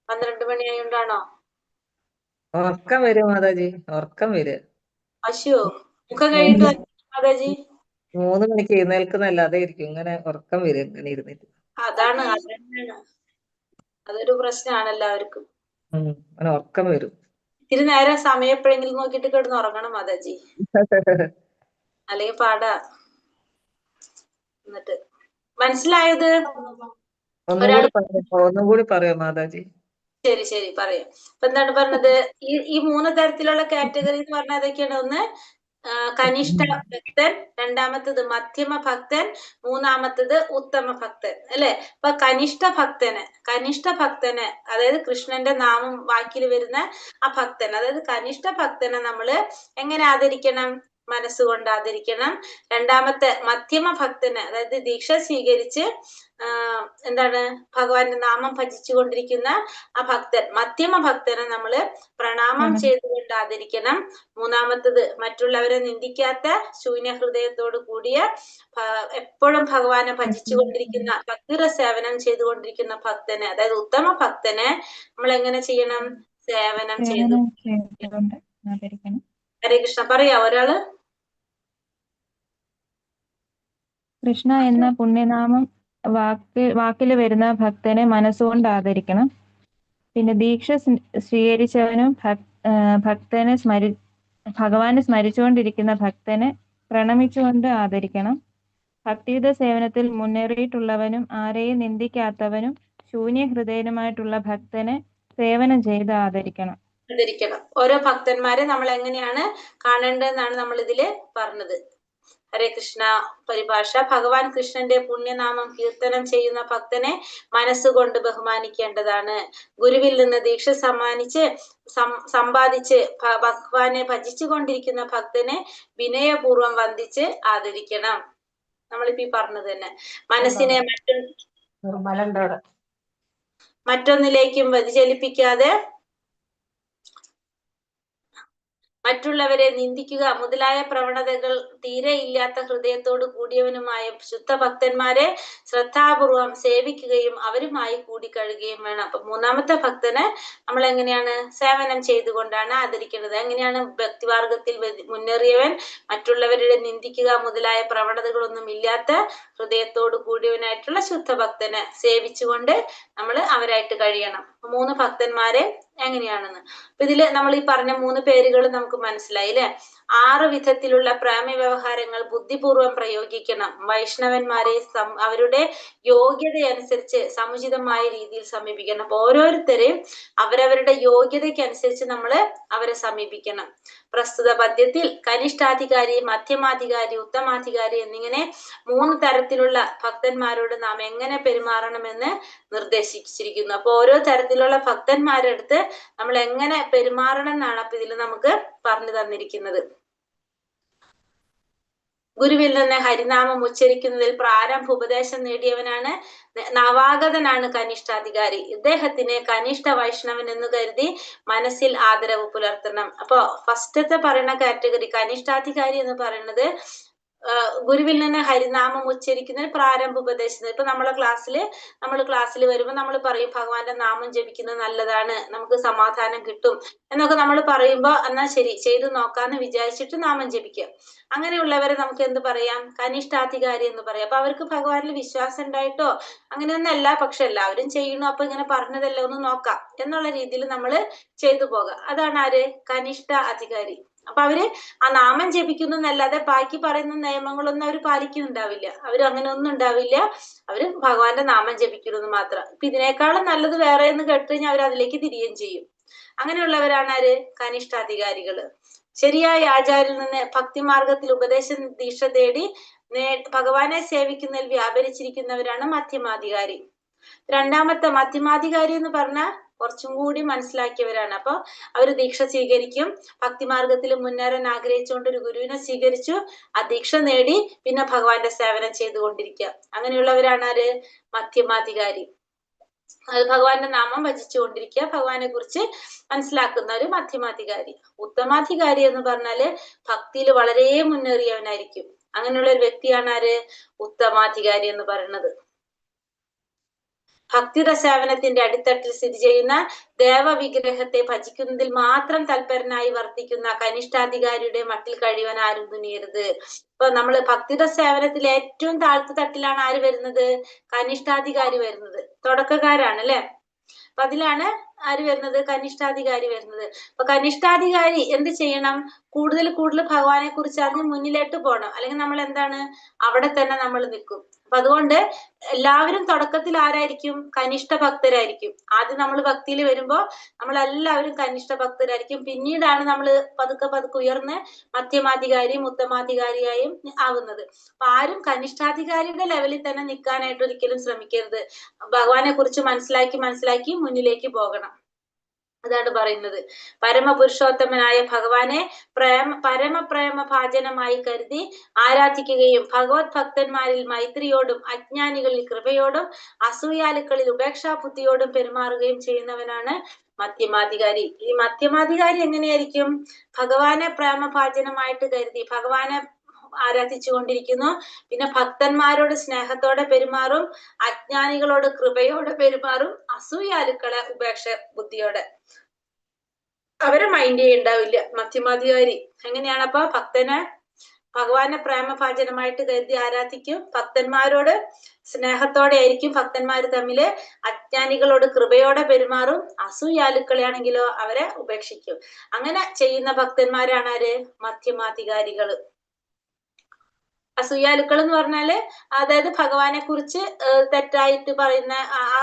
12 മണിയായോണ്ടാണോ? ഉറക്കം വരും മാതാജി, ഉറക്കം വരും. അശോ, മുഖം കഴിഞ്ഞിട്ട് മാതാജി 3 മണിക്ക് എഴുന്നേൽക്കുന്നല്ലാതെ ഇരിക്കും, ഇങ്ങനെ ഉറക്കം വരും ഇങ്ങനെ ഇരുന്നിട്ട്. അതാണ്, അതൊരു പ്രശ്നമാണ് എല്ലാവർക്കും. അങ്ങനെ ഉറക്കം വരും. ഇത്തിരി നേരം സമയം എപ്പോഴെങ്കിലും നോക്കിയിട്ട് കിടന്ന് ഉറങ്ങണം മാതാജി, അല്ലെങ്കിൽ പാടാ. എന്നിട്ട് മനസ്സിലായത്? ഒന്നും കൂടി പറയാം മാതാജി. ശരി പറയാം. അപ്പൊ എന്താണ് പറഞ്ഞത്? ഈ 3 തരത്തിലുള്ള കാറ്റഗറി എന്ന് പറഞ്ഞാൽ അതൊക്കെയാണ്. ഒന്ന് കനിഷ്ഠ ഭക്തൻ, രണ്ടാമത്തത് മധ്യമ ഭക്തൻ, മൂന്നാമത്തത് ഉത്തമ ഭക്തൻ അല്ലെ? അപ്പൊ കനിഷ്ഠ ഭക്തനെ അതായത് കൃഷ്ണന്റെ നാമം വാക്കിൽ വരുന്ന ആ ഭക്തൻ, അതായത് കനിഷ്ഠ ഭക്തനെ നമ്മള് എങ്ങനെ ആദരിക്കണം? മനസ്സുകൊണ്ട് ആദരിക്കണം. രണ്ടാമത്തെ മധ്യമ ഭക്തന്, അതായത് ദീക്ഷ സ്വീകരിച്ച് എന്താണ് ഭഗവാന്റെ നാമം ഭജിച്ചുകൊണ്ടിരിക്കുന്ന ആ ഭക്തൻ, മധ്യമ ഭക്തനെ നമ്മള് പ്രണാമം ചെയ്തുകൊണ്ട് ആദരിക്കണം. മൂന്നാമത്തത് മറ്റുള്ളവരെ നിന്ദിക്കാത്ത ശൂന്യ ഹൃദയത്തോട് കൂടിയ എപ്പോഴും ഭഗവാനെ ഭജിച്ചുകൊണ്ടിരിക്കുന്ന, ഭക്തിയുടെ സേവനം ചെയ്തുകൊണ്ടിരിക്കുന്ന ഭക്തനെ, അതായത് ഉത്തമ ഭക്തനെ നമ്മൾ എങ്ങനെ ചെയ്യണം? സേവനം ചെയ്തു. ഹരേ കൃഷ്ണ. പറയാ ഒരാള്? കൃഷ്ണ എന്ന പുണ്യനാമം വാക്കിൽ വരുന്ന ഭക്തനെ മനസ്സുകൊണ്ട് ആദരിക്കണം. പിന്നെ ദീക്ഷ സ്വീകരിച്ചവനും ഭക്തനെ ഭഗവാനെ സ്മരിച്ചുകൊണ്ടിരിക്കുന്ന ഭക്തനെ പ്രണമിച്ചുകൊണ്ട് ആദരിക്കണം. ഭക്തിയുത സേവനത്തിൽ മുന്നേറിയിട്ടുള്ളവനും ആരെയും നിന്ദിക്കാത്തവനും ശൂന്യഹൃദയനുമായിട്ടുള്ള ഭക്തനെ സേവനം ചെയ്ത് ആദരിക്കണം. ഓരോ ഭക്തന്മാരെ നമ്മൾ എങ്ങനെയാണ് കാണേണ്ടതെന്നാണ് നമ്മൾ ഇതില് പറഞ്ഞത്. ഹരേ കൃഷ്ണ പരിഭാഷ. ഭഗവാൻ കൃഷ്ണന്റെ പുണ്യനാമം കീർത്തനം ചെയ്യുന്ന ഭക്തനെ മനസ്സുകൊണ്ട് ബഹുമാനിക്കേണ്ടതാണ്. ഗുരുവിൽ നിന്ന് ദീക്ഷ സമ്പാദിച്ച് ഭഗവാനെ ഭജിച്ചു കൊണ്ടിരിക്കുന്ന ഭക്തനെ വിനയപൂർവ്വം വന്ദിച്ച് ആദരിക്കണം. നമ്മളിപ്പോ ഈ പറഞ്ഞത് തന്നെ. മനസ്സിനെ മറ്റൊന്നിലേക്കും വ്യതിചലിപ്പിക്കാതെ മറ്റുള്ളവരെ നിന്ദിക്കുക മുതലായ പ്രവണതകൾ തീരെ ഇല്ലാത്ത ഹൃദയത്തോട് കൂടിയവനുമായ ശുദ്ധ ഭക്തന്മാരെ ശ്രദ്ധാപൂർവം സേവിക്കുകയും അവരുമായി കൂടിക്കഴുകുകയും വേണം. അപ്പൊ മൂന്നാമത്തെ ഭക്തനെ നമ്മൾ എങ്ങനെയാണ് സേവനം ചെയ്തുകൊണ്ടാണ് ആദരിക്കേണ്ടത്. എങ്ങനെയാണ് ഭക്തിമാർഗത്തിൽ മുന്നേറിയവൻ മറ്റുള്ളവരുടെ നിന്ദിക്കുക മുതലായ പ്രവണതകളൊന്നും ഇല്ലാത്ത ഹൃദയത്തോട് കൂടിയവനായിട്ടുള്ള ശുദ്ധ ഭക്തനെ സേവിച്ചുകൊണ്ട് നമ്മൾ അവരായിട്ട് കഴിയണം. 3 ഭക്തന്മാരെ എങ്ങനെയാണെന്ന് അപ്പൊ ഇതില് നമ്മൾ ഈ പറഞ്ഞ 3 പേരുകൾ നമുക്ക് മനസ്സിലായി അല്ലെ. 6 വിധത്തിലുള്ള പ്രേമ വ്യവഹാരങ്ങൾ ബുദ്ധിപൂർവം പ്രയോഗിക്കണം. വൈഷ്ണവന്മാരെ അവരുടെ യോഗ്യതയനുസരിച്ച് സമുചിതമായ രീതിയിൽ സമീപിക്കണം. അപ്പൊ ഓരോരുത്തരെയും അവരവരുടെ യോഗ്യതയ്ക്കനുസരിച്ച് നമ്മൾ അവരെ സമീപിക്കണം. പ്രസ്തുത പദ്യത്തിൽ കനിഷ്ഠാധികാരി, മധ്യമാധികാരി, ഉത്തമാധികാരി എന്നിങ്ങനെ 3 തരത്തിലുള്ള ഭക്തന്മാരോട് നാം എങ്ങനെ പെരുമാറണമെന്ന് നിർദ്ദേശിച്ചിരിക്കുന്നു. അപ്പൊ ഓരോ തരത്തിലുള്ള ഭക്തന്മാരുടെ അടുത്ത് നമ്മൾ എങ്ങനെ പെരുമാറണം എന്നാണ് അപ്പൊ ഇതിൽ നമുക്ക് പറഞ്ഞു തന്നിരിക്കുന്നത്. ഗുരുവിൽ നിന്ന് ഹരിനാമം ഉച്ചരിക്കുന്നതിൽ പ്രാരംഭ ഉപദേശം നേടിയവനാണ് നവാഗതനാണ് കനിഷ്ഠാധികാരി. ഇദ്ദേഹത്തിന് കനിഷ്ഠ വൈഷ്ണവൻ എന്ന് കരുതി മനസ്സിൽ ആദരവ് പുലർത്തണം. അപ്പൊ ഫസ്റ്റത്തെ പറയുന്ന കാറ്റഗറി കനിഷ്ഠാധികാരി എന്ന് പറയുന്നത് ഗുരുവിൽ നിന്ന് ഹരിനാമം ഉച്ചരിക്കുന്നതിന് പ്രാരംഭ ഉപദേശിക്കുന്നത്. ഇപ്പൊ നമ്മൾ ക്ലാസ്സിൽ വരുമ്പോൾ നമ്മൾ പറയും ഭഗവാന്റെ നാമം ജപിക്കുന്നത് നല്ലതാണ്, നമുക്ക് സമാധാനം കിട്ടും എന്നൊക്കെ നമ്മൾ പറയുമ്പോ എന്നാ ശരി ചെയ്തു നോക്കാന്ന് വിചാരിച്ചിട്ട് നാമം ജപിക്കുക. അങ്ങനെയുള്ളവരെ നമുക്ക് എന്ത് പറയാം? കനിഷ്ഠാധികാരി എന്ന് പറയാം. അപ്പൊ അവർക്ക് ഭഗവാനിൽ വിശ്വാസം ഉണ്ടായിട്ടോ അങ്ങനെയൊന്നല്ല, പക്ഷെ എല്ലാവരും ചെയ്യണു അപ്പൊ ഇങ്ങനെ പറഞ്ഞതല്ലോ ഒന്ന് നോക്കാം എന്നുള്ള രീതിയിൽ നമ്മൾ ചെയ്തു പോകാം. അതാണ് ആര്? കനിഷ്ഠ അധികാരി. അപ്പൊ അവര് ആ നാമം ജപിക്കുന്നു എന്നല്ലാതെ ബാക്കി പറയുന്ന നിയമങ്ങളൊന്നും അവർ പാലിക്കുന്നുണ്ടാവില്ല. അവര് അങ്ങനെ ഒന്നും ഉണ്ടാവില്ല. അവര് ഭഗവാന്റെ നാമം ജപിക്കുന്നു മാത്രം. ഇപ്പൊ ഇതിനേക്കാളും നല്ലത് വേറെ എന്ന് കേട്ട് കഴിഞ്ഞാൽ അവർ അതിലേക്ക് തിരിയുകയും ചെയ്യും. അങ്ങനെയുള്ളവരാണ് ആര്? കനിഷ്ഠാധികാരികള്. ശരിയായ ആചാര്യൽ നിന്ന് ഭക്തിമാർഗത്തിൽ ഉപദേശ ദീക്ഷ തേടി ഭഗവാനെ സേവിക്കുന്നതിൽ വ്യാപരിച്ചിരിക്കുന്നവരാണ് മധ്യമാധികാരി. രണ്ടാമത്തെ മധ്യമാധികാരി എന്ന് പറഞ്ഞാൽ കുറച്ചും കൂടി മനസ്സിലാക്കിയവരാണ്. അപ്പൊ അവര് ദീക്ഷ സ്വീകരിക്കും. ഭക്തിമാർഗത്തിൽ മുന്നേറാൻ ആഗ്രഹിച്ചുകൊണ്ട് ഒരു ഗുരുവിനെ സ്വീകരിച്ചു, ആ ദീക്ഷ നേടി പിന്നെ ഭഗവാന്റെ സേവനം ചെയ്തുകൊണ്ടിരിക്കുക. അങ്ങനെയുള്ളവരാണ് ആര്? മധ്യമാധികാരി. അത് ഭഗവാന്റെ നാമം ഭജിച്ചുകൊണ്ടിരിക്കുക, ഭഗവാനെ കുറിച്ച് മനസ്സിലാക്കുന്ന ഒരു മധ്യമാധികാരി. ഉത്തമാധികാരി എന്ന് പറഞ്ഞാല് ഭക്തിയിൽ വളരെ മുന്നേറിയവനായിരിക്കും. അങ്ങനെയുള്ള ഒരു വ്യക്തിയാണ് ആര്? ഉത്തമാധികാരി എന്ന് പറയുന്നത്. ഭക്തിയുടെ സേവനത്തിന്റെ അടിത്തട്ടിൽ സ്ഥിതി ചെയ്യുന്ന ദേവവിഗ്രഹത്തെ ഭജിക്കുന്നതിൽ മാത്രം തൽപരനായി വർത്തിക്കുന്ന കനിഷ്ഠാധികാരിയുടെ മട്ടിൽ കഴിയുവാൻ ആരും തുനിയരുത്. ഇപ്പൊ നമ്മള് ഭക്തിയുടെ സേവനത്തിൽ ഏറ്റവും താഴ്ത്ത തട്ടിലാണ് ആര് വരുന്നത്? കനിഷ്ഠാധികാരി വരുന്നത്. തുടക്കക്കാരാണ് അല്ലെ. അപ്പൊ അതിലാണ് ആര് വരുന്നത്? കനിഷ്ഠാധികാരി വരുന്നത്. അപ്പൊ കനിഷ്ഠാധികാരി എന്ത് ചെയ്യണം? കൂടുതൽ ഭഗവാനെ കുറിച്ച് അറിഞ്ഞ് മുന്നിലോട്ട് പോകണം. അല്ലെങ്കിൽ നമ്മൾ എന്താണ് അവിടെ തന്നെ നമ്മൾ നിൽക്കും. അപ്പൊ അതുകൊണ്ട് എല്ലാവരും തുടക്കത്തിൽ ആരായിരിക്കും? കനിഷ്ഠ ഭക്തരായിരിക്കും. ആദ്യം നമ്മൾ ഭക്തിയിൽ വരുമ്പോ നമ്മളെല്ലാവരും കനിഷ്ഠ ഭക്തരായിരിക്കും. പിന്നീടാണ് നമ്മൾ പതുക്കെ ഉയർന്ന് മധ്യമാധികാരിയും ഉത്തമാധികാരിയായും ആവുന്നത്. അപ്പൊ ആരും കനിഷ്ഠാധികാരിയുടെ ലെവലിൽ തന്നെ നിൽക്കാനായിട്ട് ഒരിക്കലും ശ്രമിക്കരുത്. ഭഗവാനെ കുറിച്ച് മനസ്സിലാക്കി മുന്നിലേക്ക് പോകണം. അതാണ് പറയുന്നത്. പരമപുരുഷോത്തമനായ ഭഗവാനെ പരമപ്രേമ ഭാജനമായി കരുതി ആരാധിക്കുകയും ഭഗവത് ഭക്തന്മാരിൽ മൈത്രിയോടും അജ്ഞാനികളിൽ കൃപയോടും അസൂയാലുക്കളിൽ ഉപേക്ഷാബുദ്ധിയോടും പെരുമാറുകയും ചെയ്യുന്നവനാണ് മധ്യമാധികാരി. ഈ മധ്യമാധികാരി എങ്ങനെയായിരിക്കും? ഭഗവാനെ പ്രേമഭാജനമായിട്ട് കരുതി ഭഗവാനെ ആരാധിച്ചു കൊണ്ടിരിക്കുന്നു, പിന്നെ ഭക്തന്മാരോട് സ്നേഹത്തോടെ പെരുമാറും, അജ്ഞാനികളോട് കൃപയോടെ പെരുമാറും, അസൂയാലുക്കളെ ഉപേക്ഷ ബുദ്ധിയോടെ. അവരെ മൈൻഡ് ചെയ്യുണ്ടാവില്ല മധ്യമാധികാരി. എങ്ങനെയാണ്? അപ്പൊ ഭക്തനെ ഭഗവാനെ പ്രേമഭാജനമായിട്ട് കരുതി ആരാധിക്കും. ഭക്തന്മാരോട് സ്നേഹത്തോടെ ആയിരിക്കും ഭക്തന്മാർ തമ്മില്. അജ്ഞാനികളോട് കൃപയോടെ പെരുമാറും. അസൂയാലുക്കളെയാണെങ്കിലോ അവരെ ഉപേക്ഷിക്കും. അങ്ങനെ ചെയ്യുന്ന ഭക്തന്മാരാണ് ആര്? മധ്യമാധികാരികള്. അസൂയാലുക്കൾ എന്ന് പറഞ്ഞാല് അതായത് ഭഗവാനെ കുറിച്ച് തെറ്റായിട്ട് പറയുന്ന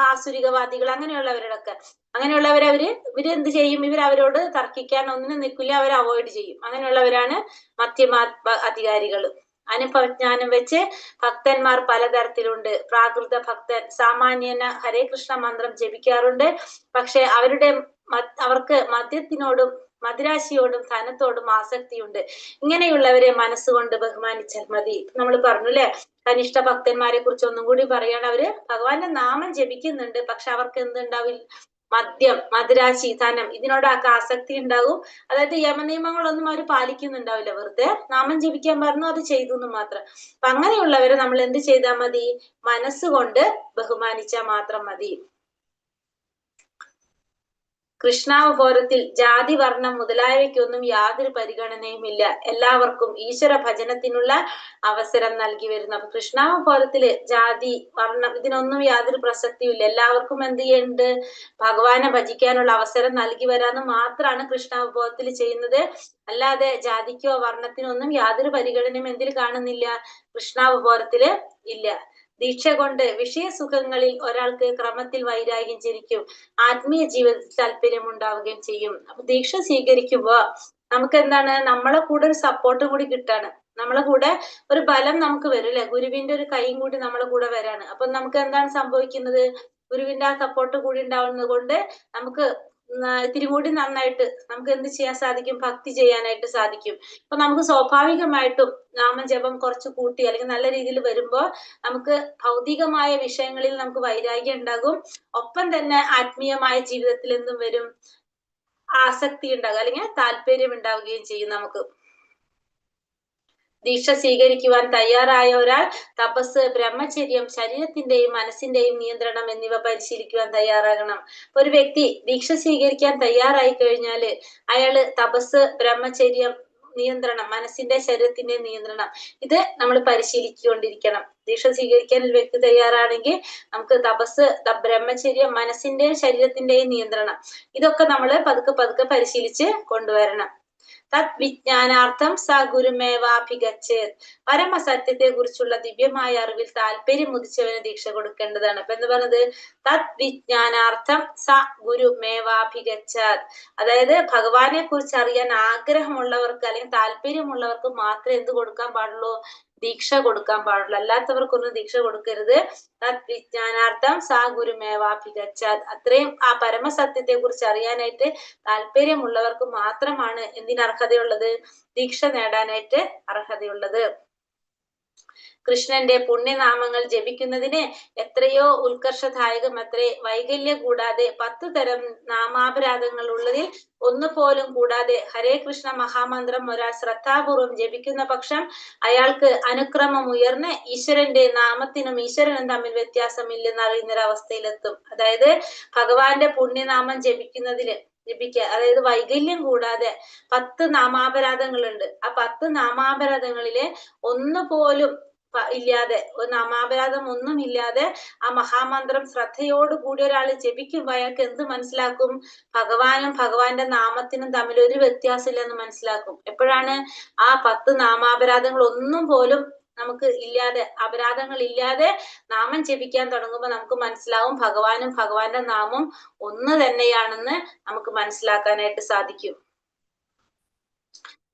ആസുരികവാദികൾ, അങ്ങനെയുള്ളവരെ ഇവര് എന്ത് ചെയ്യും? അവരോട് തർക്കിക്കാൻ ഒന്നിനും നിൽക്കില്ല, അവർ അവോയ്ഡ് ചെയ്യും. അങ്ങനെയുള്ളവരാണ് മധ്യമ അധികാരികൾ. അനുഭവജ്ഞാനം വെച്ച് ഭക്തന്മാർ പലതരത്തിലുണ്ട്. പ്രാകൃത ഭക്തൻ സാമാന്യന ഹരേ കൃഷ്ണ മന്ത്രം ജപിക്കാറുണ്ട്. പക്ഷെ അവർക്ക് മദ്യത്തിനോടും മദിരാശിയോടും ധനത്തോടും ആസക്തിയുണ്ട്. ഇങ്ങനെയുള്ളവരെ മനസ്സുകൊണ്ട് ബഹുമാനിച്ചാൽ മതി. നമ്മൾ പറഞ്ഞു അല്ലെ, കനിഷ്ഠ ഭക്തന്മാരെ കുറിച്ച് ഒന്നും കൂടി പറയാണ്. അവര് ഭഗവാന്റെ നാമം ജപിക്കുന്നുണ്ട്, പക്ഷെ അവർക്ക് എന്തുണ്ടാവില്ല? മദ്യം, മദിരാശി, ധനം ഇതിനോടൊക്കെ ആസക്തി ഉണ്ടാവും. അതായത് യമനിയമങ്ങളൊന്നും അവർ പാലിക്കുന്നുണ്ടാവില്ല. വെറുതെ നാമം ജപിക്കാൻ പറഞ്ഞു, അത് ചെയ്തു എന്ന് മാത്രം. അപ്പൊ അങ്ങനെയുള്ളവരെ നമ്മൾ എന്ത് ചെയ്താൽ മതി? മനസ്സുകൊണ്ട് ബഹുമാനിച്ചാൽ മാത്രം മതി. കൃഷ്ണാവബോധത്തിൽ ജാതി, വർണ്ണം മുതലായവയ്ക്കൊന്നും യാതൊരു പരിഗണനയുമില്ല. എല്ലാവർക്കും ഈശ്വര ഭജനത്തിനുള്ള അവസരം നൽകി വരുന്നു. അപ്പൊ കൃഷ്ണാവബോധത്തില് ജാതി, വർണ്ണം ഇതിനൊന്നും യാതൊരു പ്രസക്തിയുമില്ല. എല്ലാവർക്കും എന്ത് ചെയ്യുന്നുണ്ട്? ഭഗവാനെ ഭജിക്കാനുള്ള അവസരം നൽകി വരാന്ന് മാത്രമാണ് കൃഷ്ണാവബോധത്തിൽ ചെയ്യുന്നത്. അല്ലാതെ ജാതിക്കോ വർണ്ണത്തിനോ ഒന്നും യാതൊരു പരിഗണനയും എന്തിൽ കാണുന്നില്ല? കൃഷ്ണാവബോധത്തില് ഇല്ല. ദീക്ഷ കൊണ്ട് വിഷയസുഖങ്ങളിൽ ഒരാൾക്ക് ക്രമത്തിൽ വൈരാഗ്യം ജനിക്കും. ആത്മീയ ജീവിതത്തിൽ താല്പര്യം ഉണ്ടാവുകയും ചെയ്യും. അപ്പൊ ദീക്ഷ സ്വീകരിക്കുമ്പോ നമുക്ക് എന്താണ്? നമ്മളെ കൂടെ ഒരു സപ്പോർട്ടും കൂടി കിട്ടാണ്. നമ്മളെ കൂടെ ഒരു ബലം നമുക്ക് വരും അല്ലെ? ഗുരുവിന്റെ ഒരു കൈയും കൂടി നമ്മളെ കൂടെ വരാണ്. അപ്പൊ നമുക്ക് എന്താണ് സംഭവിക്കുന്നത്? ഗുരുവിന്റെ ആ സപ്പോർട്ട് കൂടി ഉണ്ടാവുന്നത് കൊണ്ട് നമുക്ക് ഇത്തിരി കൂടി നന്നായിട്ട് നമുക്ക് എന്ത് ചെയ്യാൻ സാധിക്കും? ഭക്തി ചെയ്യാനായിട്ട് സാധിക്കും. അപ്പൊ നമുക്ക് സ്വാഭാവികമായിട്ടും നാമജപം കുറച്ച് കൂട്ടി അല്ലെങ്കിൽ നല്ല രീതിയിൽ വരുമ്പോ നമുക്ക് ഭൗതികമായ വിഷയങ്ങളിൽ നമുക്ക് വൈരാഗ്യം ഉണ്ടാകും. ഒപ്പം തന്നെ ആത്മീയമായ ജീവിതത്തിൽ എന്തും വരും? ആസക്തി ഉണ്ടാകുക അല്ലെങ്കിൽ താല്പര്യം ഉണ്ടാവുകയും ചെയ്യും. നമുക്ക് ദീക്ഷ സ്വീകരിക്കുവാൻ തയ്യാറായ ഒരാൾ തപസ്, ബ്രഹ്മചര്യം, ശരീരത്തിന്റെയും മനസ്സിന്റെയും നിയന്ത്രണം എന്നിവ പരിശീലിക്കുവാൻ തയ്യാറാകണം. ഒരു വ്യക്തി ദീക്ഷ സ്വീകരിക്കാൻ തയ്യാറായി കഴിഞ്ഞാല് അയാള് തപസ്, ബ്രഹ്മചര്യം, നിയന്ത്രണം, മനസ്സിന്റെ ശരീരത്തിന്റെ നിയന്ത്രണം ഇത് നമ്മൾ പരിശീലിച്ചുകൊണ്ടിരിക്കണം. ദീക്ഷ സ്വീകരിക്കാൻ ഒരു വ്യക്തി തയ്യാറാണെങ്കിൽ നമുക്ക് തപസ്, ബ്രഹ്മചര്യം, മനസ്സിന്റെയും ശരീരത്തിന്റെയും നിയന്ത്രണം ഇതൊക്കെ നമ്മൾ പതുക്കെ പരിശീലിച്ച് കൊണ്ടുവരണം. തത് വിജ്ഞാനാർത്ഥം സ ഗുരുമേവാഭിഗച്ഛേത്. പരമസത്യത്തെ കുറിച്ചുള്ള ദിവ്യമായ അറിവിൽ താല്പര്യം ഉദിച്ചവന് ദീക്ഷ കൊടുക്കേണ്ടതാണ്. അപ്പൊ എന്ന് പറഞ്ഞത് തത് വിജ്ഞാനാർത്ഥം സ ഗുരുമേവാഭിഗച്ഛാത്. അതായത് ഭഗവാനെ കുറിച്ച് അറിയാൻ ആഗ്രഹമുള്ളവർക്ക് അല്ലെങ്കിൽ താല്പര്യമുള്ളവർക്ക് മാത്രമേ എന്ത് കൊടുക്കാൻ പാടുള്ളൂ? ദീക്ഷ കൊടുക്കാൻ പാടുള്ളൂ. അല്ലാത്തവർക്കൊന്നും ദീക്ഷ കൊടുക്കരുത്. തത് വിജ്ഞാനാർത്ഥം സ ഗുരുമേവാഭിഗച്ഛാത്. അത്രയും ആ പരമസത്യത്തെ കുറിച്ച് അറിയാനായിട്ട് താല്പര്യമുള്ളവർക്ക് മാത്രമാണ് എന്തിനർഹതയുള്ളത്? ദീക്ഷ നേടാനായിട്ട് അർഹതയുള്ളത്. കൃഷ്ണന്റെ പുണ്യനാമങ്ങൾ ജപിക്കുന്നതിന് എത്രയോ ഉത്കർഷദായകം അത്രേ. വൈകല്യം കൂടാതെ 10 തരം നാമാപരാധങ്ങൾ ഉള്ളതിൽ ഒന്നുപോലും കൂടാതെ ഹരേ കൃഷ്ണ മഹാമന്ത്രം ഒരാൾ ശ്രദ്ധാപൂർവം ജപിക്കുന്ന പക്ഷം അയാൾക്ക് അനുക്രമം ഉയർന്ന് ഈശ്വരന്റെ നാമത്തിനും ഈശ്വരനും തമ്മിൽ വ്യത്യാസമില്ലെന്ന് അറിയുന്നൊരവസ്ഥയിലെത്തും. അതായത് ഭഗവാന്റെ പുണ്യനാമം ജപിക്കുന്നതില് അതായത് വൈകല്യം കൂടാതെ 10 നാമാപരാധങ്ങളുണ്ട്. ആ 10 നാമാപരാധങ്ങളിലെ ഒന്നുപോലും ഇല്ലാതെ, ഒരു നാമാപരാധം ഒന്നും ഇല്ലാതെ ആ മഹാമന്ത്രം ശ്രദ്ധയോടുകൂടി ഒരാൾ ജപിക്കുമ്പോൾ അയാൾക്ക് എന്ത് മനസ്സിലാക്കും? ഭഗവാനും ഭഗവാന്റെ നാമത്തിനും തമ്മിൽ ഒരു വ്യത്യാസമില്ലെന്ന് മനസ്സിലാക്കും. എപ്പോഴാണ് ആ 10 നാമാപരാധങ്ങൾ ഒന്നും പോലും നമുക്ക് ഇല്ലാതെ, അപരാധങ്ങൾ ഇല്ലാതെ നാമം ജപിക്കാൻ തുടങ്ങുമ്പോൾ നമുക്ക് മനസ്സിലാവും ഭഗവാനും ഭഗവാന്റെ നാമം ഒന്ന് തന്നെയാണെന്ന് നമുക്ക് മനസ്സിലാക്കാനായിട്ട് സാധിക്കും.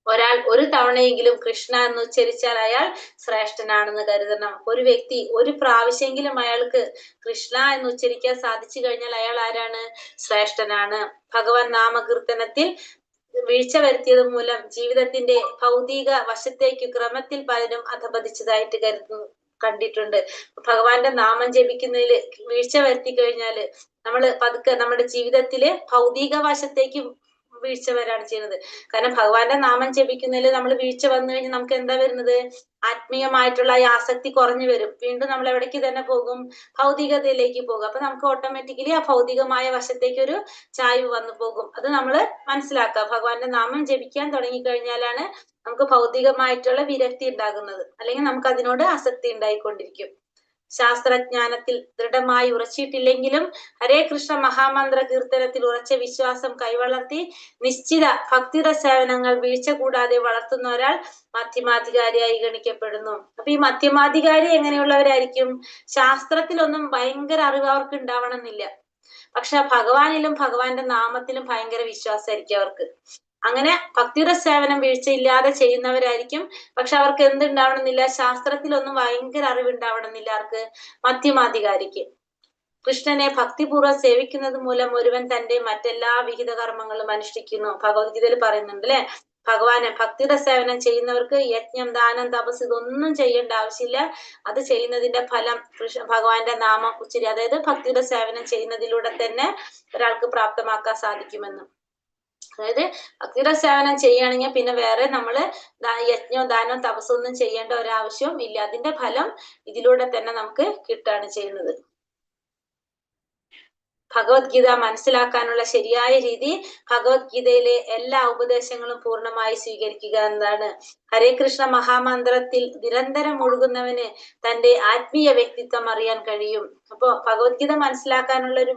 ഒരാൾ ഒരു തവണയെങ്കിലും കൃഷ്ണ എന്ന് ഉച്ചരിച്ചാൽ അയാൾ ശ്രേഷ്ഠനാണെന്ന് കരുതണം. ഒരു വ്യക്തി ഒരു പ്രാവശ്യമെങ്കിലും അയാൾക്ക് കൃഷ്ണ എന്ന് ഉച്ചരിക്കാൻ സാധിച്ചു കഴിഞ്ഞാൽ അയാൾ ആരാണ്? ശ്രേഷ്ഠനാണ്. ഭഗവാൻ നാമകീർത്തനത്തിൽ വീഴ്ച വരുത്തിയത് മൂലം ജീവിതത്തിന്റെ ഭൗതിക വശത്തേക്ക് ക്രമത്തിൽ പലരും അധപതിച്ചതായിട്ട് കണ്ടിട്ടുണ്ട്. ഭഗവാന്റെ നാമം ജപിക്കുന്നതിൽ വീഴ്ച വരുത്തി കഴിഞ്ഞാല് നമ്മള് പതുക്കെ നമ്മുടെ ജീവിതത്തില് ഭൗതിക വശത്തേക്ക് വീഴ്ച വരാണ് ചെയ്യുന്നത്. കാരണം ഭഗവാന്റെ നാമം ജപിക്കുന്നതിൽ നമ്മൾ വീഴ്ച വന്നു കഴിഞ്ഞാൽ നമുക്ക് എന്താ വരുന്നത്? ആത്മീയമായിട്ടുള്ള ഈ ആസക്തി കുറഞ്ഞു വരും. വീണ്ടും നമ്മൾ എവിടേക്ക് തന്നെ പോകും? ഭൗതികതയിലേക്ക് പോകും. അപ്പൊ നമുക്ക് ഓട്ടോമാറ്റിക്കലി ആ ഭൗതികമായ വശത്തേക്ക് ഒരു ചായ്വ് വന്നു പോകും. അത് നമ്മൾ മനസ്സിലാക്കുക. ഭഗവാന്റെ നാമം ജപിക്കാൻ തുടങ്ങിക്കഴിഞ്ഞാലാണ് നമുക്ക് ഭൗതികമായിട്ടുള്ള വിരക്തി ഉണ്ടാകുന്നത്. അല്ലെങ്കിൽ നമുക്ക് അതിനോട് ആസക്തി ഉണ്ടായിക്കൊണ്ടിരിക്കും. ശാസ്ത്രജ്ഞാനത്തിൽ ദൃഢമായി ഉറച്ചിട്ടില്ലെങ്കിലും ഹരേ കൃഷ്ണ മഹാമന്ത്ര കീർത്തനത്തിൽ ഉറച്ച വിശ്വാസം കൈവളർത്തി നിശ്ചിത ഭക്തിയുടെ സേവനങ്ങൾ വീഴ്ച കൂടാതെ വളർത്തുന്ന ഒരാൾ മധ്യമാധികാരിയായി ഗണിക്കപ്പെടുന്നു. അപ്പൊ ഈ മധ്യമാധികാരി എങ്ങനെയുള്ളവരായിരിക്കും? ശാസ്ത്രത്തിലൊന്നും ഭയങ്കര അറിവ് അവർക്ക് ഉണ്ടാവണമെന്നില്ല, പക്ഷെ ഭഗവാനിലും ഭഗവാന്റെ നാമത്തിലും ഭയങ്കര വിശ്വാസമായിരിക്കും അവർക്ക്. അങ്ങനെ ഭക്തിയുടെ സേവനം വീഴ്ചയില്ലാതെ ചെയ്യുന്നവരായിരിക്കും. പക്ഷെ അവർക്ക് എന്തുണ്ടാവണമെന്നില്ല? ശാസ്ത്രത്തിലൊന്നും ഭയങ്കര അറിവുണ്ടാവണമെന്നില്ല. ആർക്ക്? മധ്യമാധികാരിക്ക്. കൃഷ്ണനെ ഭക്തിപൂർവ്വം സേവിക്കുന്നത് മൂലം ഒരുവൻ തന്റെ മറ്റെല്ലാ വിഹിത കർമ്മങ്ങളും അനുഷ്ഠിക്കുന്നു. ഭഗവത്ഗീതയിൽ പറയുന്നുണ്ട് അല്ലെ, ഭഗവാനെ ഭക്തിയുടെ സേവനം ചെയ്യുന്നവർക്ക് യജ്ഞം, ദാനം, തപസ് ഇതൊന്നും ചെയ്യേണ്ട ആവശ്യമില്ല. അത് ചെയ്യുന്നതിന്റെ ഫലം ഭഗവാന്റെ നാമം ഉച്ചരി, അതായത് ഭക്തിയുടെ സേവനം ചെയ്യുന്നതിലൂടെ തന്നെ ഒരാൾക്ക് പ്രാപ്തമാക്കാൻ സാധിക്കുമെന്നും. അതായത് ഭക്തിയുടെ സേവനം ചെയ്യുകയാണെങ്കിൽ പിന്നെ വേറെ നമ്മള് യജ്ഞവും ദാനവും തപസ്സൊന്നും ചെയ്യേണ്ട ഒരാവശ്യവും ഇല്ല. അതിന്റെ ഫലം ഇതിലൂടെ തന്നെ നമുക്ക് കിട്ടുകയാണ് ചെയ്യുന്നത്. ഭഗവത്ഗീത മനസ്സിലാക്കാനുള്ള ശരിയായ രീതി ഭഗവത്ഗീതയിലെ എല്ലാ ഉപദേശങ്ങളും പൂർണ്ണമായി സ്വീകരിക്കുക എന്നതാണ്. ഹരേ കൃഷ്ണ മഹാമന്ത്രത്തിൽ നിരന്തരം മുഴുകുന്നവന് തന്റെ ആത്മീയ വ്യക്തിത്വം അറിയാൻ കഴിയും. അപ്പോ ഭഗവത്ഗീത മനസ്സിലാക്കാനുള്ള ഒരു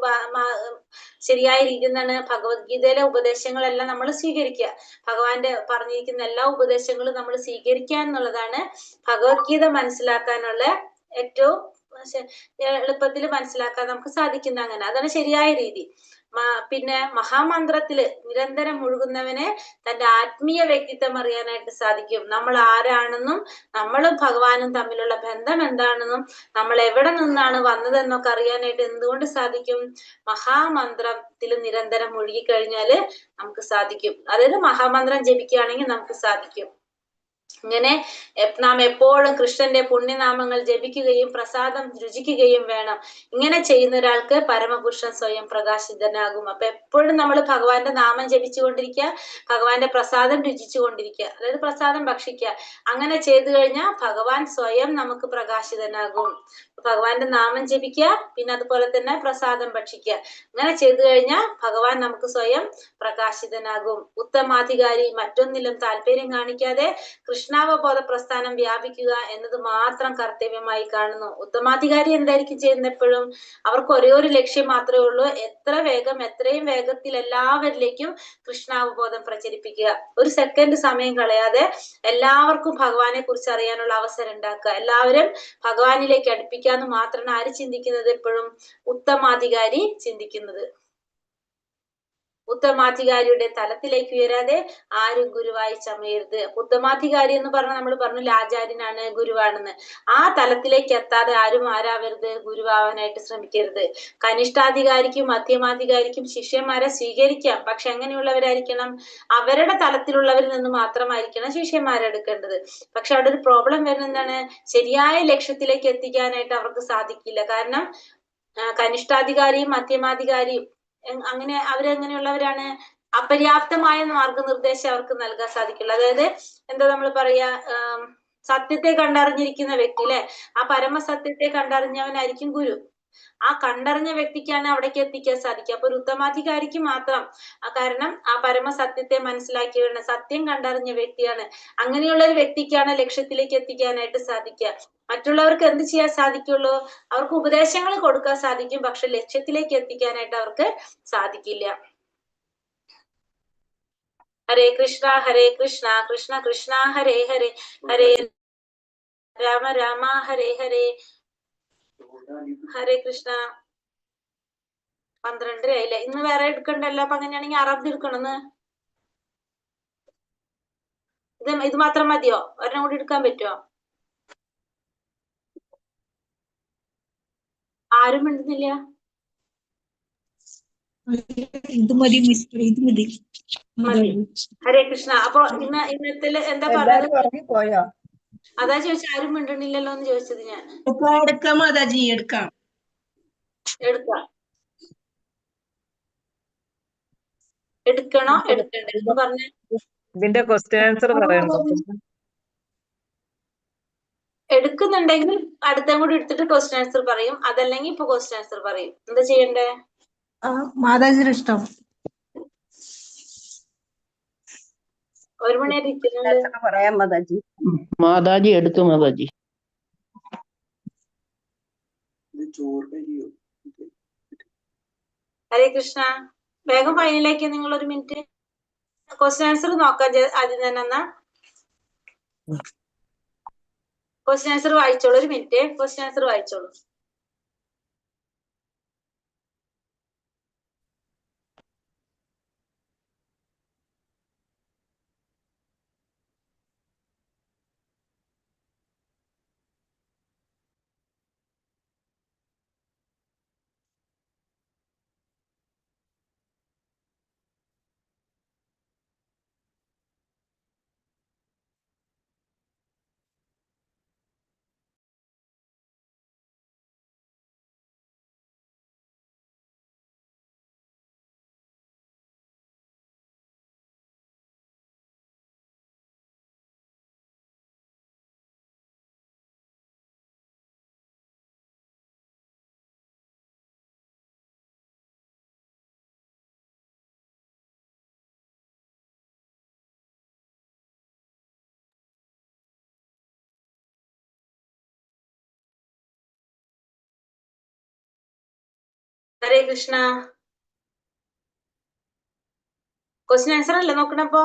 ശരിയായ രീതി എന്താണ്? ഭഗവത്ഗീതയിലെ ഉപദേശങ്ങളെല്ലാം നമ്മൾ സ്വീകരിക്കുക. ഭഗവാന്റെ പറഞ്ഞിരിക്കുന്ന എല്ലാ ഉപദേശങ്ങളും നമ്മൾ സ്വീകരിക്കുക എന്നുള്ളതാണ് ഭഗവത്ഗീത മനസ്സിലാക്കാനുള്ള ഏറ്റവും എളുപ്പത്തിൽ മനസ്സിലാക്കാൻ നമുക്ക് സാധിക്കുന്ന. അങ്ങനെ അതാണ് ശരിയായ രീതി. പിന്നെ മഹാമന്ത്രത്തില് നിരന്തരം മുഴുകുന്നവന് തന്റെ ആത്മീയ വ്യക്തിത്വം അറിയാനായിട്ട് സാധിക്കും. നമ്മൾ ആരാണെന്നും നമ്മളും ഭഗവാനും തമ്മിലുള്ള ബന്ധം എന്താണെന്നും നമ്മൾ എവിടെ നിന്നാണ് വന്നതെന്നൊക്കെ അറിയാനായിട്ട് എന്തുകൊണ്ട് സാധിക്കും? മഹാമന്ത്രത്തിൽ നിരന്തരം മുഴുകിക്കഴിഞ്ഞാല് നമുക്ക് സാധിക്കും. അതായത് മഹാമന്ത്രം ജപിക്കുകയാണെങ്കിൽ നമുക്ക് സാധിക്കും. ഇങ്ങനെ നാം എപ്പോഴും കൃഷ്ണന്റെ പുണ്യനാമങ്ങൾ ജപിക്കുകയും പ്രസാദം രുചിക്കുകയും വേണം. ഇങ്ങനെ ചെയ്യുന്ന ഒരാൾക്ക് പരമപുരുഷൻ സ്വയം പ്രകാശിതനാകും. അപ്പൊ എപ്പോഴും നമ്മൾ ഭഗവാന്റെ നാമം ജപിച്ചുകൊണ്ടിരിക്കുക, ഭഗവാന്റെ പ്രസാദം രുചിച്ചുകൊണ്ടിരിക്കുക, അതായത് പ്രസാദം ഭക്ഷിക്കുക. അങ്ങനെ ചെയ്തു കഴിഞ്ഞാൽ ഭഗവാൻ സ്വയം നമുക്ക് പ്രകാശിതനാകും. ഭഗവാന്റെ നാമം ജപിക്കുക, പിന്നെ അതുപോലെ തന്നെ പ്രസാദം ഭക്ഷിക്കുക. അങ്ങനെ ചെയ്തു കഴിഞ്ഞാൽ ഭഗവാൻ നമുക്ക് സ്വയം പ്രകാശിതനാകും. ഉത്തമാധികാരി മറ്റൊന്നിലും താല്പര്യം കാണിക്കാതെ കൃഷ്ണാവബോധ പ്രസ്ഥാനം വ്യാപിക്കുക എന്നത് മാത്രം കർത്തവ്യമായി കാണുന്നു. ഉത്തമാധികാരി എന്തായിരിക്കും ചെയ്യുന്നത്? എപ്പോഴും അവർക്ക് ഒരേ ഒരു ലക്ഷ്യം മാത്രമേ ഉള്ളൂ: എത്രയും വേഗത്തിൽ എല്ലാവരിലേക്കും കൃഷ്ണാവബോധം പ്രചരിപ്പിക്കുക. ഒരു സെക്കൻഡ് സമയം കളയാതെ എല്ലാവർക്കും ഭഗവാനെ കുറിച്ച് അറിയാനുള്ള അവസരം ഉണ്ടാക്കുക, എല്ലാവരും ഭഗവാനിലേക്ക് അടുപ്പിക്കാന്ന് മാത്രമാണ് ആര് ചിന്തിക്കുന്നത്? എപ്പോഴും ഉത്തമാധികാരി ചിന്തിക്കുന്നത്. ഉത്തമാധികാരിയുടെ തലത്തിലേക്ക് ഉയരാതെ ആരും ഗുരുവായി ചമയരുത്. ഉത്തമാധികാരി എന്ന് പറഞ്ഞാൽ നമ്മൾ പറഞ്ഞു ആചാര്യനാണ്, ഗുരുവാണെന്ന്. ആ തലത്തിലേക്ക് എത്താതെ ആരും ആരാവരുത്? ഗുരുവാവാനായിട്ട് ശ്രമിക്കരുത്. കനിഷ്ഠാധികാരിക്കും മധ്യമാധികാരിക്കും ശിഷ്യന്മാരെ സ്വീകരിക്കാം, പക്ഷെ എങ്ങനെയുള്ളവരായിരിക്കണം? അവരുടെ തലത്തിലുള്ളവരിൽ നിന്ന് മാത്രമായിരിക്കണം ശിഷ്യന്മാരെ എടുക്കേണ്ടത്. പക്ഷെ അവിടെ ഒരു പ്രോബ്ലം വരുന്നത് എന്താണ്? ശരിയായ ലക്ഷ്യത്തിലേക്ക് എത്തിക്കാനായിട്ട് അവർക്ക് സാധിക്കില്ല. കാരണം കനിഷ്ഠാധികാരിയും മധ്യമാധികാരിയും അങ്ങനെ അവരെങ്ങനെയുള്ളവരാണ്? അപര്യാപ്തമായ മാർഗനിർദ്ദേശം അവർക്ക് നൽകാൻ സാധിക്കില്ല. അതായത് എന്താ നമ്മൾ പറയാ, സത്യത്തെ കണ്ടറിഞ്ഞിരിക്കുന്ന വ്യക്തി അല്ലെ, ആ പരമസത്യത്തെ കണ്ടറിഞ്ഞവനായിരിക്കും ഗുരു. ആ കണ്ടറിഞ്ഞ വ്യക്തിക്കാണ് അവിടേക്ക് എത്തിക്കാൻ സാധിക്കുക. അപ്പൊ ഒരു ഉത്തമാധികാരിക്ക് മാത്രം, കാരണം ആ പരമസത്യത്തെ മനസ്സിലാക്കിയ സത്യം കണ്ടറിഞ്ഞ വ്യക്തിയാണ്. അങ്ങനെയുള്ള ഒരു വ്യക്തിക്കാണ് ലക്ഷ്യത്തിലേക്ക് എത്തിക്കാനായിട്ട് സാധിക്കുക. മറ്റുള്ളവർക്ക് എന്ത് ചെയ്യാൻ സാധിക്കുള്ളൂ? അവർക്ക് ഉപദേശങ്ങൾ കൊടുക്കാൻ സാധിക്കും, പക്ഷെ ലക്ഷ്യത്തിലേക്ക് എത്തിക്കാനായിട്ട് അവർക്ക് സാധിക്കില്ല. ഹരേ കൃഷ്ണ കൃഷ്ണ കൃഷ്ണ ഹരേ ഹരേ, ഹരേ രാമ രാമ ഹരേ ഹരേ. ഹരേ കൃഷ്ണ. 12 ആയില്ലേ? ഇന്ന് വേറെ എടുക്കണ്ടല്ലോ. അപ്പൊ അങ്ങനെയാണെങ്കിൽ അറബ് എടുക്കണമെന്ന്. ഇത് മാത്രം മതിയോ? ഒരെണ്ണം കൂടി എടുക്കാൻ പറ്റുമോ? ആരും മിണ്ടുന്നില്ല. മതി. ഹരേ കൃഷ്ണ. അപ്പൊ ഇന്നത്തെ എന്താ പറഞ്ഞത്? അതാ ചോദിച്ചാൽ ആരും മിണ്ടണില്ലല്ലോ എന്ന് ചോദിച്ചത് ഞാൻ. എടുക്കാം. എടുക്കണോ എടുക്കണ്ടേ എന്ന് പറഞ്ഞ് ഇതിന്റെ ക്വസ്റ്റ്യൻ ആൻസർ പറയണോ? എടുക്കുന്നുണ്ടെങ്കിൽ അടുത്തും കൂടി എടുത്തിട്ട് ക്വസ്റ്റ്യൻ ആൻസർ പറയും, അതല്ലെങ്കിൽ ഇപ്പൊ ക്വസ്റ്റ്യൻ ആൻസർ പറയും. എന്താ ചെയ്യണ്ടേ? മാതാജിയുടെ ഇഷ്ടം. 1 മണി വരെ ഇരിക്കുന്നുണ്ട്. പറയാം മാതാജി. മാതാജി എടുത്തു. മാതാജി ഹരേ കൃഷ്ണ. വേഗം ഫൈനലിലേക്ക് നിങ്ങൾ 1 മിനിറ്റ് ക്വസ്റ്റ്യൻ ആൻസർ നോക്കാം ആദ്യം തന്നെ. എന്നാ ക്വസ്റ്റ്യൻ ആൻസർ വായിച്ചോളൂ. 1 മിനിറ്റ് ക്വസ്റ്റ്യൻ ആൻസർ വായിച്ചോളൂ. ഹരേ കൃഷ്ണ. ക്വസ്റ്റ്യൻ ആൻസർ അല്ലേ നോക്കണപ്പോ?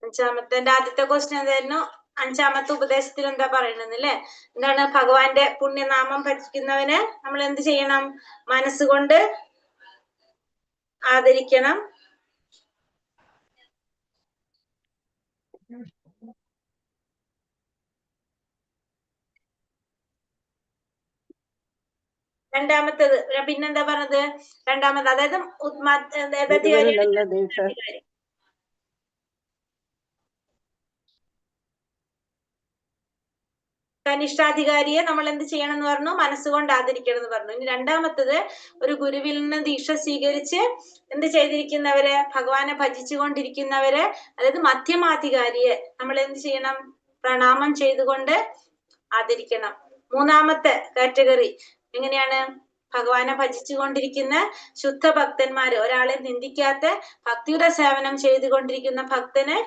അഞ്ചാമത്തെ ആദ്യത്തെ ക്വസ്റ്റ്യൻ എന്തായിരുന്നു? 5ാമത്തെ ഉപദേശത്തിൽ എന്താ പറയണെന്നല്ലേ? എന്താണ്? ഭഗവാന്റെ പുണ്യനാമം ഭജിക്കുന്നവന് നമ്മൾ എന്ത് ചെയ്യണം? മനസ്സുകൊണ്ട് ആദരിക്കണം. രണ്ടാമത്തേത് പിന്നെന്താ പറഞ്ഞത്? രണ്ടാമത് അതായത് കനിഷ്ഠാധികാരിയെ നമ്മൾ എന്ത് ചെയ്യണം എന്ന് പറഞ്ഞു? മനസ്സുകൊണ്ട് ആദരിക്കണം എന്ന് പറഞ്ഞു. ഇനി രണ്ടാമത്തത്, ഒരു ഗുരുവിൽ നിന്ന് ദീക്ഷ സ്വീകരിച്ച് എന്ത് ചെയ്തിരിക്കുന്നവര്? ഭഗവാനെ ഭജിച്ചുകൊണ്ടിരിക്കുന്നവര്, അതായത് മധ്യമാധികാരിയെ നമ്മൾ എന്ത് ചെയ്യണം? പ്രണാമം ചെയ്തുകൊണ്ട് ആദരിക്കണം. മൂന്നാമത്തെ കാറ്റഗറി എങ്ങനെയാണ്? ഭഗവാനെ ഭജിച്ചുകൊണ്ടിരിക്കുന്ന ശുദ്ധ ഭക്തന്മാര്, ഒരാളെ നിന്ദിക്കാത്ത ഭക്തിയുടെ സേവനം ചെയ്തുകൊണ്ടിരിക്കുന്ന ഭക്തനെ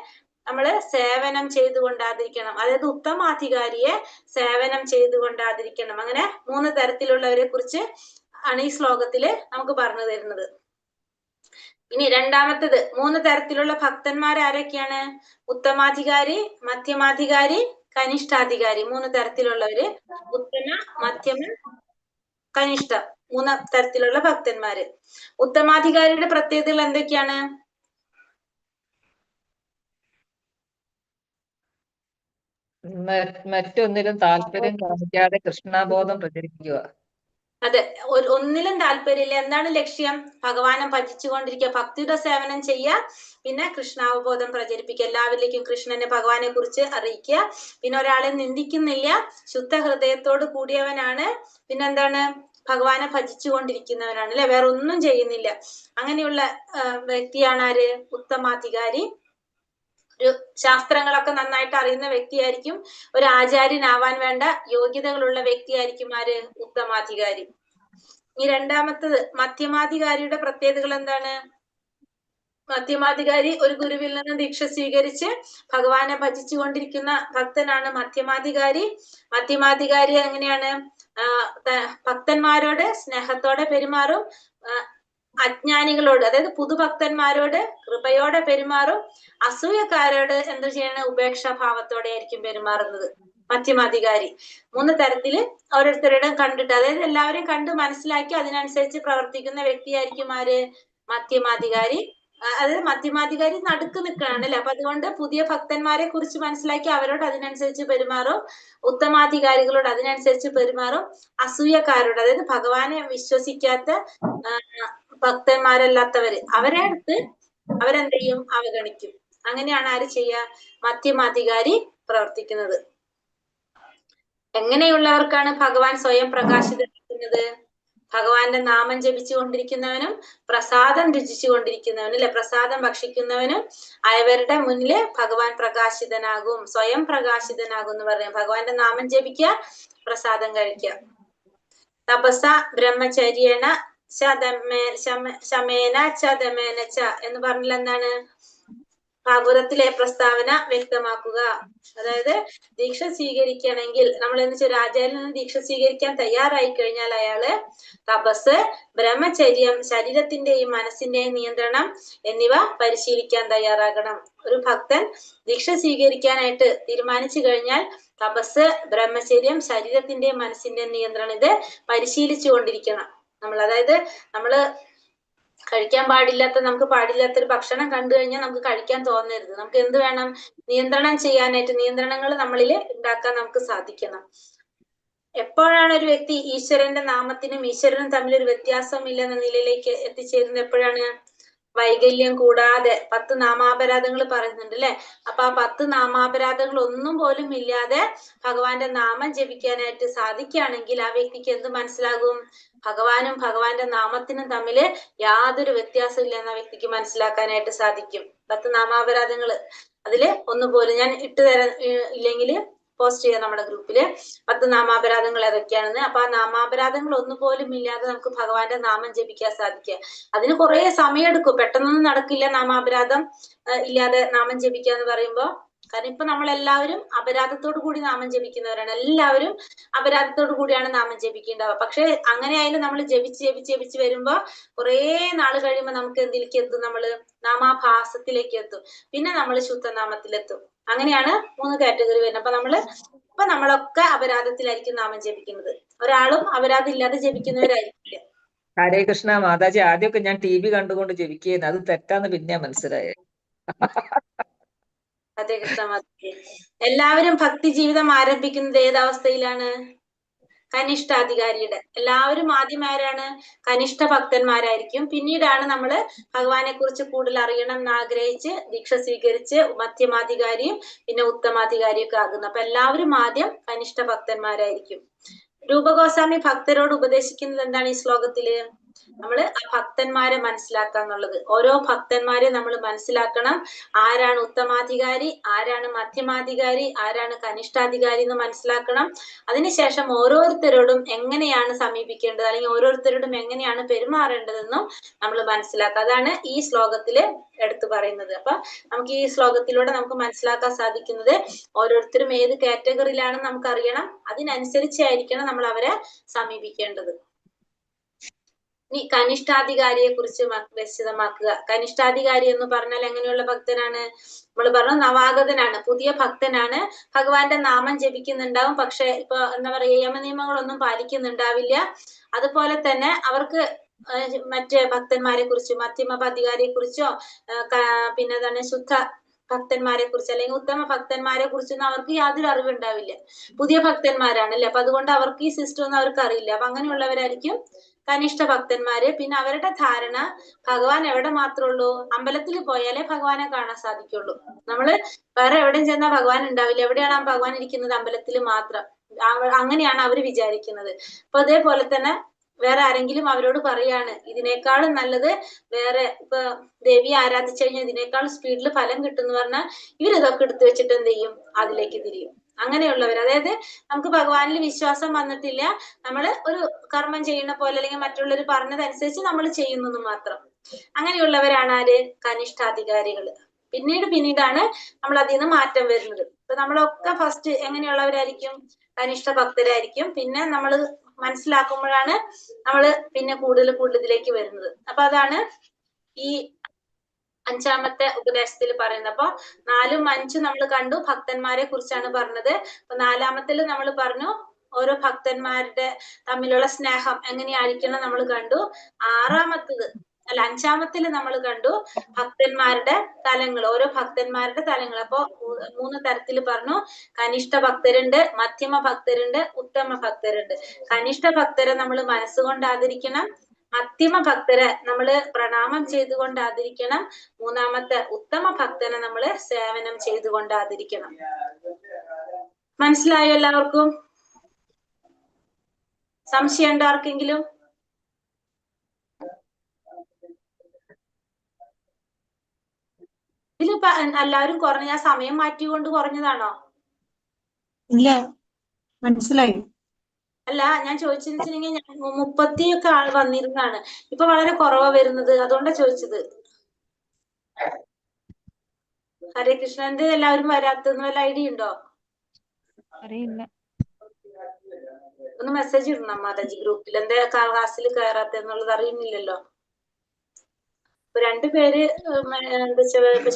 നമ്മള് സേവനം ചെയ്തുകൊണ്ട് ആദരിക്കണം. അതായത് ഉത്തമാധികാരിയെ സേവനം ചെയ്തുകൊണ്ട് ആദരിക്കണം. അങ്ങനെ 3 തരത്തിലുള്ളവരെ കുറിച്ച് ആണ് ഈ ശ്ലോകത്തില് നമുക്ക് പറഞ്ഞു തരുന്നത്. ഇനി രണ്ടാമത്തത്, 3 തരത്തിലുള്ള ഭക്തന്മാർ ആരൊക്കെയാണ്? ഉത്തമാധികാരി, മധ്യമാധികാരി, കനിഷ്ഠാധികാരി. 3 തരത്തിലുള്ളവര്. ഉത്തമ, മധ്യമ, കനിഷ്ഠ. 3 തരത്തിലുള്ള ഭക്തന്മാര്. ഉത്തമാധികാരിയുടെ പ്രത്യേകതകൾ എന്തൊക്കെയാണ്? മറ്റൊന്നിലും താല്പര്യം കാണിക്കാതെ കൃഷ്ണബോധം പ്രചരിപ്പിക്കുക. അതെ, ഒന്നിലും താല്പര്യമില്ല. എന്താണ് ലക്ഷ്യം? ഭഗവാനെ ഭജിച്ചുകൊണ്ടിരിക്കുക, ഭക്തിയുടെ സേവനം ചെയ്യുക, പിന്നെ കൃഷ്ണാവബോധം പ്രചരിപ്പിക്കുക, എല്ലാവരിലേക്കും കൃഷ്ണനെ, ഭഗവാനെ കുറിച്ച് അറിയിക്കുക. പിന്നെ ഒരാളെ നിന്ദിക്കുന്നില്ല, ശുദ്ധ ഹൃദയത്തോട് കൂടിയവനാണ്. പിന്നെന്താണ്? ഭഗവാനെ ഭജിച്ചുകൊണ്ടിരിക്കുന്നവനാണ്, അല്ലെ? വേറെ ഒന്നും ചെയ്യുന്നില്ല. അങ്ങനെയുള്ള വ്യക്തിയാണ് ആര്? ഉത്തമാധികാരി. ഒരു ശാസ്ത്രങ്ങളൊക്കെ നന്നായിട്ട് അറിയുന്ന വ്യക്തിയായിരിക്കും. ഒരു ആചാര്യനാവാൻ വേണ്ട യോഗ്യതകളുള്ള വ്യക്തിയായിരിക്കും ആര്? ഉത്തമാധികാരി. ഈ രണ്ടാമത്തത്, മധ്യമാധികാരിയുടെ പ്രത്യേകതകൾ എന്താണ്? മധ്യമാധികാരി ഒരു ഗുരുവിൽ നിന്ന് ദീക്ഷ സ്വീകരിച്ച് ഭഗവാനെ ഭജിച്ചുകൊണ്ടിരിക്കുന്ന ഭക്തനാണ് മധ്യമാധികാരി. മധ്യമാധികാരി എങ്ങനെയാണ്? ഭക്തന്മാരോട് സ്നേഹത്തോടെ പെരുമാറും, അജ്ഞാനികളോട്, അതായത് പുതുഭക്തന്മാരോട് കൃപയോടെ പെരുമാറും, അസൂയക്കാരോട് എന്ത് ചെയ്യണം? ഉപേക്ഷാഭാവത്തോടെ ആയിരിക്കും പെരുമാറുന്നത് മധ്യമാധികാരി. 3 തരത്തില് ഓരോരുത്തരുടെ കണ്ടിട്ട്, അതായത് എല്ലാവരും കണ്ട് മനസ്സിലാക്കി അതിനനുസരിച്ച് പ്രവർത്തിക്കുന്ന വ്യക്തിയായിരിക്കും ആര്? മധ്യമാധികാരി. അതായത് മധ്യമാധികാരി നടുക്ക് നിൽക്കുകയാണ്, അല്ലെ? അപ്പൊ അതുകൊണ്ട് പുതിയ ഭക്തന്മാരെ കുറിച്ച് മനസ്സിലാക്കി അവരോട് അതിനനുസരിച്ച് പെരുമാറും. ഉത്തമാധികാരികളോട് അതിനനുസരിച്ച് പെരുമാറും. അസൂയക്കാരോട്, അതായത് ഭഗവാനെ വിശ്വസിക്കാത്ത ഭക്തന്മാരല്ലാത്തവര്, അവരെ അടുത്ത് അവരെന്ത് ചെയ്യും? അവഗണിക്കും. അങ്ങനെയാണ് ആര് ചെയ്യുക? മധ്യമാധികാരി പ്രവർത്തിക്കുന്നത്. എങ്ങനെയുള്ളവർക്കാണ് ഭഗവാൻ സ്വയം പ്രകാശിതമാക്കുന്നത്? ഭഗവാന്റെ നാമം ജപിച്ചുകൊണ്ടിരിക്കുന്നവനും പ്രസാദം രുചിച്ചുകൊണ്ടിരിക്കുന്നവനും അല്ലെ, പ്രസാദം ഭക്ഷിക്കുന്നവനും അവരുടെ മുന്നില് ഭഗവാൻ പ്രകാശിതനാകും, സ്വയം പ്രകാശിതനാകും എന്ന് പറയാം. ഭഗവാന്റെ നാമം ജപിക്കുക, പ്രസാദം കഴിക്കുക. തപസ ബ്രഹ്മചര്യേണ ശമേന ച ദമേന ച എന്ന് പറഞ്ഞാൽ എന്താണ്? ഭാഗവതത്തിലെ പ്രസ്താവന വ്യക്തമാക്കുക. അതായത് ദീക്ഷ സ്വീകരിക്കണമെങ്കിൽ നമ്മൾ എന്ന് വെച്ചാൽ രാജാവിൽ നിന്ന് ദീക്ഷ സ്വീകരിക്കാൻ തയ്യാറായി കഴിഞ്ഞാൽ അയാള് തപസ്, ബ്രഹ്മചര്യം, ശരീരത്തിന്റെയും മനസ്സിന്റെയും നിയന്ത്രണം എന്നിവ പരിശീലിക്കാൻ തയ്യാറാകണം. ഒരു ഭക്തൻ ദീക്ഷ സ്വീകരിക്കാനായിട്ട് തീരുമാനിച്ചു കഴിഞ്ഞാൽ തപസ്, ബ്രഹ്മചര്യം, ശരീരത്തിന്റെയും മനസ്സിന്റെയും നിയന്ത്രണം ഇത് പരിശീലിച്ചു കൊണ്ടിരിക്കണം നമ്മൾ. അതായത് നമ്മള് കഴിക്കാൻ പാടില്ലാത്ത, നമുക്ക് പാടില്ലാത്ത ഒരു ഭക്ഷണം കണ്ടു കഴിഞ്ഞാൽ നമുക്ക് കഴിക്കാൻ തോന്നരുത്. നമുക്ക് എന്ത് വേണം? നിയന്ത്രണം ചെയ്യാനായിട്ട് നിയന്ത്രണങ്ങൾ നമ്മളിൽ ഉണ്ടാക്കാൻ നമുക്ക് സാധിക്കണം. എപ്പോഴാണ് ഒരു വ്യക്തി ഈശ്വരന്റെ നാമത്തിനും ഈശ്വരനും തമ്മിൽ ഒരു വ്യത്യാസം ഇല്ലെന്ന നിലയിലേക്ക് എത്തിച്ചേരുന്നത്? എപ്പോഴാണ്? വൈകല്യം കൂടാതെ 10 നാമാപരാധങ്ങൾ പറയുന്നുണ്ട് അല്ലെ. അപ്പൊ ആ 10 നാമാപരാധങ്ങൾ ഒന്നും പോലും ഇല്ലാതെ ഭഗവാന്റെ നാമം ജപിക്കാനായിട്ട് സാധിക്കുകയാണെങ്കിൽ ആ വ്യക്തിക്ക് എന്ത് മനസ്സിലാകും? ഭഗവാനും ഭഗവാന്റെ നാമത്തിനും തമ്മില് യാതൊരു വ്യത്യാസം ഇല്ല എന്ന വ്യക്തിക്ക് മനസ്സിലാക്കാനായിട്ട് സാധിക്കും. 10 നാമാപരാധങ്ങള് അതില് ഒന്നുപോലും ഞാൻ ഇട്ടുതരാൻ ഇല്ലെങ്കിൽ പോസ്റ്റ് ചെയ്യാം നമ്മുടെ ഗ്രൂപ്പില് 10 നാമാപരാധങ്ങൾ ഏതൊക്കെയാണെന്ന്. അപ്പൊ ആ നാമാപരാധങ്ങൾ ഒന്നുപോലും ഇല്ലാതെ നമുക്ക് ഭഗവാന്റെ നാമം ജപിക്കാൻ സാധിക്കുക. അതിന് കുറെ സമയം എടുക്കും, പെട്ടെന്നൊന്നും നടക്കില്ല നാമാപരാധം ഇല്ലാതെ നാമം ജപിക്കുക എന്ന് പറയുമ്പോ. കാരണം ഇപ്പൊ നമ്മളെല്ലാവരും അപരാധത്തോടു കൂടി നാമം ജപിക്കുന്നവരാണ്. എല്ലാവരും അപരാധത്തോടു കൂടിയാണ് നാമം ജപിക്കേണ്ടത്. പക്ഷെ അങ്ങനെയായാലും നമ്മൾ ജപിച്ച് വരുമ്പോ കുറെ നാൾ കഴിയുമ്പോ നമുക്ക് എന്തിലേക്ക് എത്തും? നമ്മള് നാമാഭാസത്തിലേക്ക് എത്തും. പിന്നെ നമ്മൾ ശുദ്ധനാമത്തിലെത്തും. അങ്ങനെയാണ് 3 കാറ്റഗറി വരുന്നത്. അപ്പൊ നമ്മളൊക്കെ അപരാധത്തിലായിരിക്കും നാമം ജപിക്കുന്നത്. ഒരാളും അപരാധം ഇല്ലാതെ ജപിക്കുന്നവരായിരിക്കില്ല. ഹരേ കൃഷ്ണ മാതാജി, ആദ്യമൊക്കെ ഞാൻ TV കണ്ടുകൊണ്ട് ജപിക്കുന്നത്, അത് തെറ്റാന്ന് പിന്നെ മനസ്സിലായേ. ഹരേ കൃഷ്ണ മാതാജി. എല്ലാവരും ഭക്തി ജീവിതം ആരംഭിക്കുന്നത് ഏതവസ്ഥയിലാണ്? കനിഷ്ഠാധികാരിയുടെ. എല്ലാവരും ആദ്യം ആരാണ്? കനിഷ്ഠ ഭക്തന്മാരായിരിക്കും. പിന്നീടാണ് നമ്മള് ഭഗവാനെ കുറിച്ച് കൂടുതൽ അറിയണം എന്ന് ആഗ്രഹിച്ച് ദീക്ഷ സ്വീകരിച്ച് മധ്യമാധികാരിയും പിന്നെ ഉത്തമാധികാരിയും ഒക്കെ ആകുന്നു. അപ്പൊ എല്ലാവരും ആദ്യം കനിഷ്ഠ ഭക്തന്മാരായിരിക്കും. രൂപഗോസ്വാമി ഭക്തരോട് ഉപദേശിക്കുന്നത് എന്താണ് ഈ ശ്ലോകത്തില്? നമ്മള് ആ ഭക്തന്മാരെ മനസ്സിലാക്കുക എന്നുള്ളത്. ഓരോ ഭക്തന്മാരെ നമ്മൾ മനസ്സിലാക്കണം. ആരാണ് ഉത്തമാധികാരി, ആരാണ് മധ്യമാധികാരി, ആരാണ് കനിഷ്ഠാധികാരി എന്ന് മനസ്സിലാക്കണം. അതിനുശേഷം ഓരോരുത്തരോടും എങ്ങനെയാണ് സമീപിക്കേണ്ടത്, അല്ലെങ്കിൽ ഓരോരുത്തരോടും എങ്ങനെയാണ് പെരുമാറേണ്ടതെന്നും നമ്മൾ മനസ്സിലാക്കുക. അതാണ് ഈ ശ്ലോകത്തില് എടുത്തു പറയുന്നത്. അപ്പൊ നമുക്ക് ഈ ശ്ലോകത്തിലൂടെ നമുക്ക് മനസ്സിലാക്കാൻ സാധിക്കുന്നത് ഓരോരുത്തരും ഏത് കാറ്റഗറിയിലാണെന്ന് നമുക്കറിയണം. അതിനനുസരിച്ചായിരിക്കണം നമ്മൾ അവരെ സമീപിക്കേണ്ടത്. ഇനി കനിഷ്ഠാധികാരിയെ കുറിച്ച് വിശദമാക്കുക. കനിഷ്ഠാധികാരി എന്ന് പറഞ്ഞാൽ എങ്ങനെയുള്ള ഭക്തനാണ്? നമ്മൾ പറഞ്ഞു നവാഗതനാണ്, പുതിയ ഭക്തനാണ്. ഭഗവാന്റെ നാമം ജപിക്കുന്നുണ്ടാവും, പക്ഷെ ഇപ്പൊ എന്താ പറയാ, യമനിയമങ്ങളൊന്നും പാലിക്കുന്നുണ്ടാവില്ല. അതുപോലെ തന്നെ അവർക്ക് മറ്റ് ഭക്തന്മാരെ കുറിച്ച്, മധ്യമപധികാരിയെ കുറിച്ചോ പിന്നെ തന്നെ ശുദ്ധ ഭക്തന്മാരെ കുറിച്ച് അല്ലെങ്കിൽ ഉത്തമ ഭക്തന്മാരെ കുറിച്ചൊന്നും അവർക്ക് യാതൊരു അറിവുണ്ടാവില്ല. പുതിയ ഭക്തന്മാരാണ് അല്ലെ. അപ്പൊ അതുകൊണ്ട് അവർക്ക് ഈ സിസ്റ്റം ഒന്നും അവർക്ക് അറിയില്ല. അപ്പൊ അങ്ങനെയുള്ളവരായിരിക്കും കനിഷ്ഠ ഭക്തന്മാര്. പിന്നെ അവരുടെ ധാരണ ഭഗവാൻ എവിടെ മാത്രമേ ഉള്ളൂ? അമ്പലത്തിൽ പോയാലേ ഭഗവാനെ കാണാൻ സാധിക്കുള്ളൂ. നമ്മള് വേറെ എവിടെയും ചെന്നാൽ ഭഗവാൻ ഉണ്ടാവില്ല. എവിടെയാണ് ആ ഭഗവാൻ ഇരിക്കുന്നത്? അമ്പലത്തിൽ മാത്രം. അങ്ങനെയാണ് അവര് വിചാരിക്കുന്നത്. അപ്പൊ അതേപോലെ തന്നെ വേറെ ആരെങ്കിലും അവരോട് പറയാണ് ഇതിനേക്കാളും നല്ലത് വേറെ, ഇപ്പൊ ദേവിയെ ആരാധിച്ചു കഴിഞ്ഞാൽ ഇതിനേക്കാൾ സ്പീഡിൽ ഫലം കിട്ടും എന്ന് പറഞ്ഞാൽ ഇവരിതൊക്കെ എടുത്തു വെച്ചിട്ട് എന്ത് ചെയ്യും? അതിലേക്ക് തിരിയും. അങ്ങനെയുള്ളവർ, അതായത് നമുക്ക് ഭഗവാനിൽ വിശ്വാസം വന്നിട്ടില്ല, നമ്മൾ ഒരു കർമ്മം ചെയ്യുന്ന പോലെ അല്ലെങ്കിൽ മറ്റുള്ളവർ പറഞ്ഞതനുസരിച്ച് നമ്മൾ ചെയ്യുന്നു മാത്രം. അങ്ങനെയുള്ളവരാണ് ആര്? കനിഷ്ഠാധികാരികള്. പിന്നീടാണ് നമ്മൾ അതിൽ നിന്ന് മാറ്റം വരുന്നത്. ഇപ്പൊ നമ്മളൊക്കെ ഫസ്റ്റ് എങ്ങനെയുള്ളവരായിരിക്കും? കനിഷ്ഠ ഭക്തരായിരിക്കും. പിന്നെ നമ്മൾ മനസ്സിലാക്കുമ്പോഴാണ് നമ്മള് പിന്നെ കൂടുതൽ ഇതിലേക്ക് വരുന്നത്. അപ്പൊ അതാണ് ഈ 5ാമത്തെ ഉപദേശത്തിൽ പറയുന്നത്. അപ്പൊ 4ഉം 5ഉം നമ്മൾ കണ്ടു, ഭക്തന്മാരെ കുറിച്ചാണ് പറഞ്ഞത്. അപ്പൊ 4ാമത്തില് നമ്മൾ പറഞ്ഞു ഓരോ ഭക്തന്മാരുടെ തമ്മിലുള്ള സ്നേഹം എങ്ങനെയായിരിക്കണം നമ്മൾ കണ്ടു. 5ാമത്തില് നമ്മൾ കണ്ടു ഭക്തന്മാരുടെ തലങ്ങൾ, ഓരോ ഭക്തന്മാരുടെ തലങ്ങൾ. അപ്പൊ 3 തരത്തിൽ പറഞ്ഞു. കനിഷ്ഠ ഭക്തരുണ്ട്, മധ്യമ ഭക്തരുണ്ട്, ഉത്തമ ഭക്തരുണ്ട്. കനിഷ്ഠ ഭക്തരെ നമ്മൾ മനസ്സുകൊണ്ട് ആദരിക്കണം. മധ്യമ ഭക്തരെ നമ്മള് പ്രണാമം ചെയ്തുകൊണ്ട് ആദരിക്കണം. 3ാമത്തെ ഉത്തമ ഭക്തനെ നമ്മള് സേവനം ചെയ്തുകൊണ്ട് ആദരിക്കണം. മനസ്സിലായോ എല്ലാവർക്കും? സംശയം ഉണ്ടോ ആർക്കെങ്കിലും? ഇതില് എല്ലാവരും കുറഞ്ഞ ഞാൻ സമയം മാറ്റിക്കൊണ്ട് കുറഞ്ഞതാണോ? ഇല്ല, മനസ്സിലായി. അല്ല, ഞാൻ ചോദിച്ചെന്നുവെച്ചിട്ടുണ്ടെങ്കിൽ 30 ഒക്കെ ആൾ വന്നിരുന്നാണ്. ഇപ്പൊ വളരെ കുറവാ വരുന്നത്, അതുകൊണ്ടാ ചോദിച്ചത്. ഹരേ കൃഷ്ണ, എന്ത് എല്ലാവരും വരാത്തെന്ന് വല്ല ഐഡിയ ഉണ്ടോ? അറിയില്ല. ഒന്ന് മെസ്സേജ് ഇടണം മാതാജി ഗ്രൂപ്പിൽ, എന്താ ക്ലാസ്സിൽ കയറാത്തെന്നുള്ളത് അറിയുന്നില്ലല്ലോ. ഇപ്പൊ 2 പേര്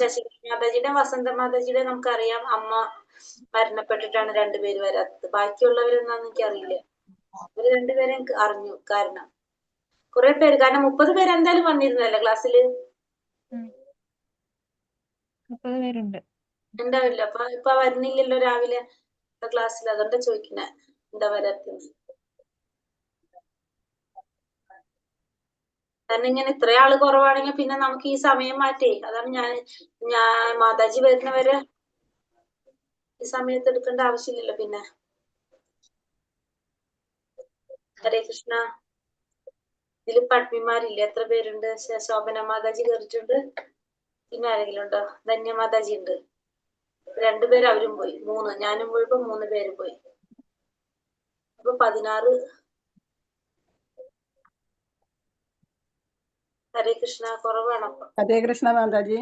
ശശികല മാതാജിയുടെ വസന്ത മാതാജിയുടെ നമുക്കറിയാം, അമ്മ മരണപ്പെട്ടിട്ടാണ് 2 പേര് വരാത്തത്. ബാക്കിയുള്ളവരെന്നാന്ന് എനിക്കറിയില്ല. ഇവര് 2 പേരെ എനിക്ക് അറിഞ്ഞു. കാരണം കുറെ പേര്, കാരണം 30 പേര് എന്തായാലും വന്നിരുന്നല്ലേ ക്ലാസ്സില്? 30 പേരുണ്ട്. ഉണ്ടാവില്ല. അപ്പൊ ഇപ്പൊ വരുന്നില്ലല്ലോ രാവിലെ ക്ലാസ്സിൽ, അതുകൊണ്ടാ ചോദിക്കണേ എന്താ വരാത്തത്. കാരണം ഇങ്ങനെ ഇത്ര ആള് കുറവാണെങ്കിൽ പിന്നെ നമുക്ക് ഈ സമയം മാറ്റേ, അതാണ് ഞാൻ മാതാജി വരുന്നവരെ ഈ സമയത്ത് എടുക്കേണ്ട ആവശ്യമില്ലല്ലോ. പിന്നെ ഹരേ കൃഷ്ണ, ഇതില് പത്നിമാരില്ലേ, എത്ര പേരുണ്ട്? ശോഭന മാതാജി കയറിയിട്ടുണ്ട്. പിന്നെ ആരെങ്കിലും ഉണ്ടോ? ധന്യ മാതാജി ഉണ്ട്. 2 പേര് അവരും പോയി. 3, ഞാനും പോയപ്പോ 3 പേര് പോയി. അപ്പൊ 16. ഹരേ കൃഷ്ണ, കുറവാണോ? ഹരേ കൃഷ്ണ മാതാജി.